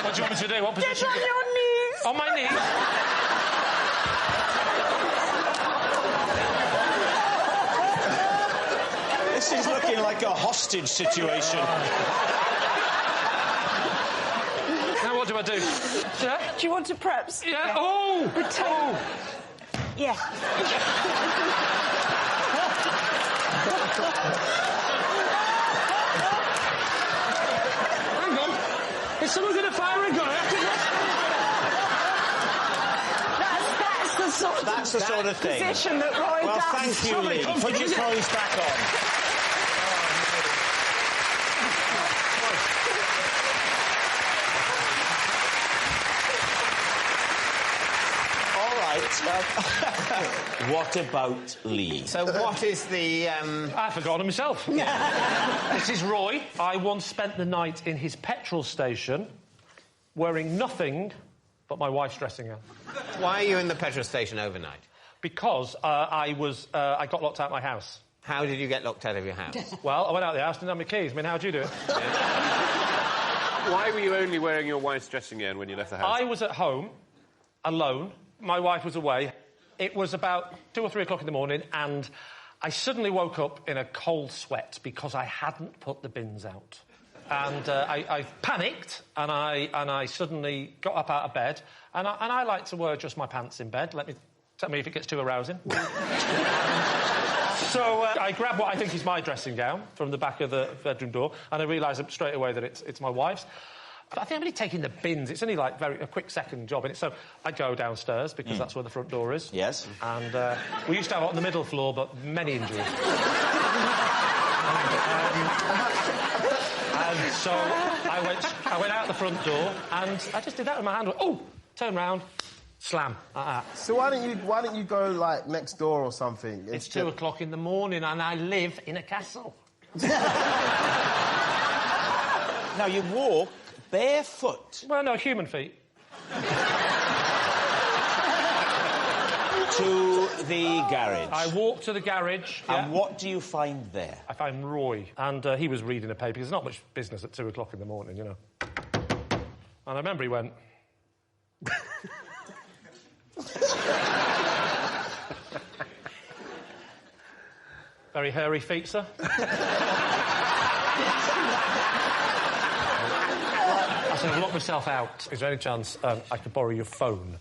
What do you want me to do? What position? Get on your knees. On my knees. This is looking like a hostage situation. Now what do I do? Yeah? Do you want to preps? Yeah. Oh! Oh! Yeah. Hang on. Is someone going to fire a gun? That's the sort of thing. Position that Roy well, does. thank you, Lee. Put your clothes back on. All right. What about Lee? So what is the... I've forgotten myself. This is Roy. I once spent the night in his petrol station wearing nothing but my wife's dressing gown. Why are you in the petrol station overnight? Because I got locked out of my house. How did you get locked out of your house? Well, I went out of the house, didn't have my keys. I mean, how'd you do it? Why were you only wearing your wife's dressing gown when you left the house? I was at home, alone. My wife was away. It was about 2 or 3 o'clock in the morning, and I suddenly woke up in a cold sweat because I hadn't put the bins out. And I panicked, and I suddenly got up out of bed, and I like to wear just my pants in bed. Tell me if it gets too arousing. So I grab what I think is my dressing gown from the back of the bedroom door, and I realise straight away that it's my wife's. But I think I'm only taking the bins. It's only like a quick second job. And so I go downstairs because that's where the front door is. Yes. And we used to have it on the middle floor, but many injuries. And so I went out the front door, and I just did that with my hand. Oh, turn round, slam, like that. So why don't you go like next door or something? It's 2 o'clock in the morning, and I live in a castle. Now you walk barefoot. Well, no, human feet. To the garage. I walk to the garage. And what do you find there? I find Roy, and he was reading a paper. There's not much business at 2 o'clock in the morning, you know. And I remember he went... Very hairy feet, sir. I said, I've locked myself out. Is there any chance I could borrow your phone?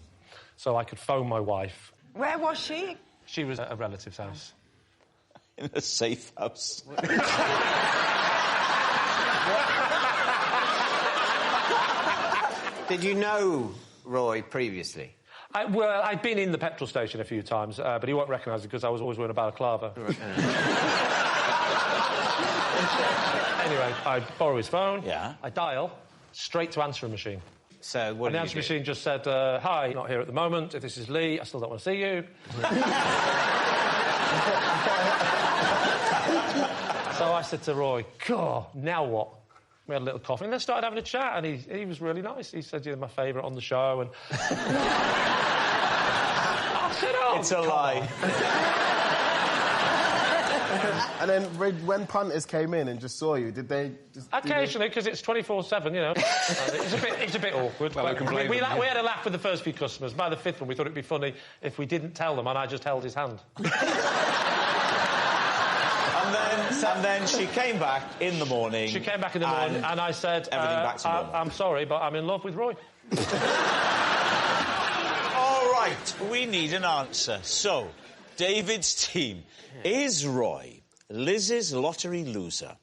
So I could phone my wife. Where was she? She was at a relative's house. In a safe house. Did you know Roy previously? Well, I'd been in the petrol station a few times, but he won't recognise it because I was always wearing a balaclava. Anyway, I borrow his phone. Yeah. I dial straight to answering machine. So what and the answering machine just said, "Hi, not here at the moment. If this is Lee, I still don't want to see you." So I said to Roy, "God, now what?" We had a little coffee, and then started having a chat, and he was really nice. He said, "You're my favourite on the show," and... I said, "Oh, it's a lie." And then when punters came in and just saw you, did they just... Occasionally, because it's 24/7, you know. It's a bit awkward. Well, we had a laugh with the first few customers. By the fifth one, we thought it'd be funny if we didn't tell them and I just held his hand. And then she came back in the morning. She came back in the morning, and I said, everything back to normal. I'm sorry, but I'm in love with Roy. All right, we need an answer. So, David's team, is Roy Liz's lottery loser,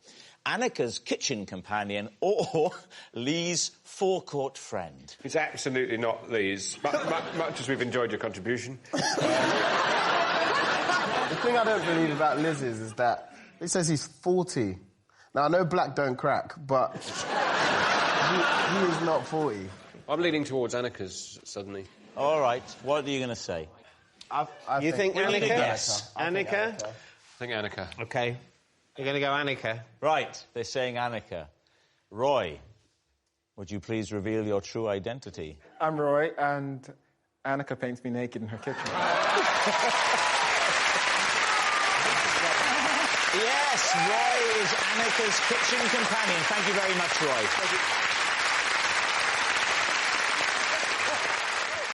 Annika's kitchen companion, or Lee's forecourt friend? It's absolutely not Lee's, much as we've enjoyed your contribution. The thing I don't believe about Liz's is that it says he's 40. Now, I know black don't crack, but he is not 40. I'm leaning towards Annika's suddenly. All right, what are you going to say? You think Annika? Yes. Annika? I think Annika. OK. You're going to go Annika? Right, they're saying Annika. Roy, would you please reveal your true identity? I'm Roy, and Annika paints me naked in her kitchen. Yes, Roy is Annika's kitchen companion. Thank you very much, Roy. Thank you.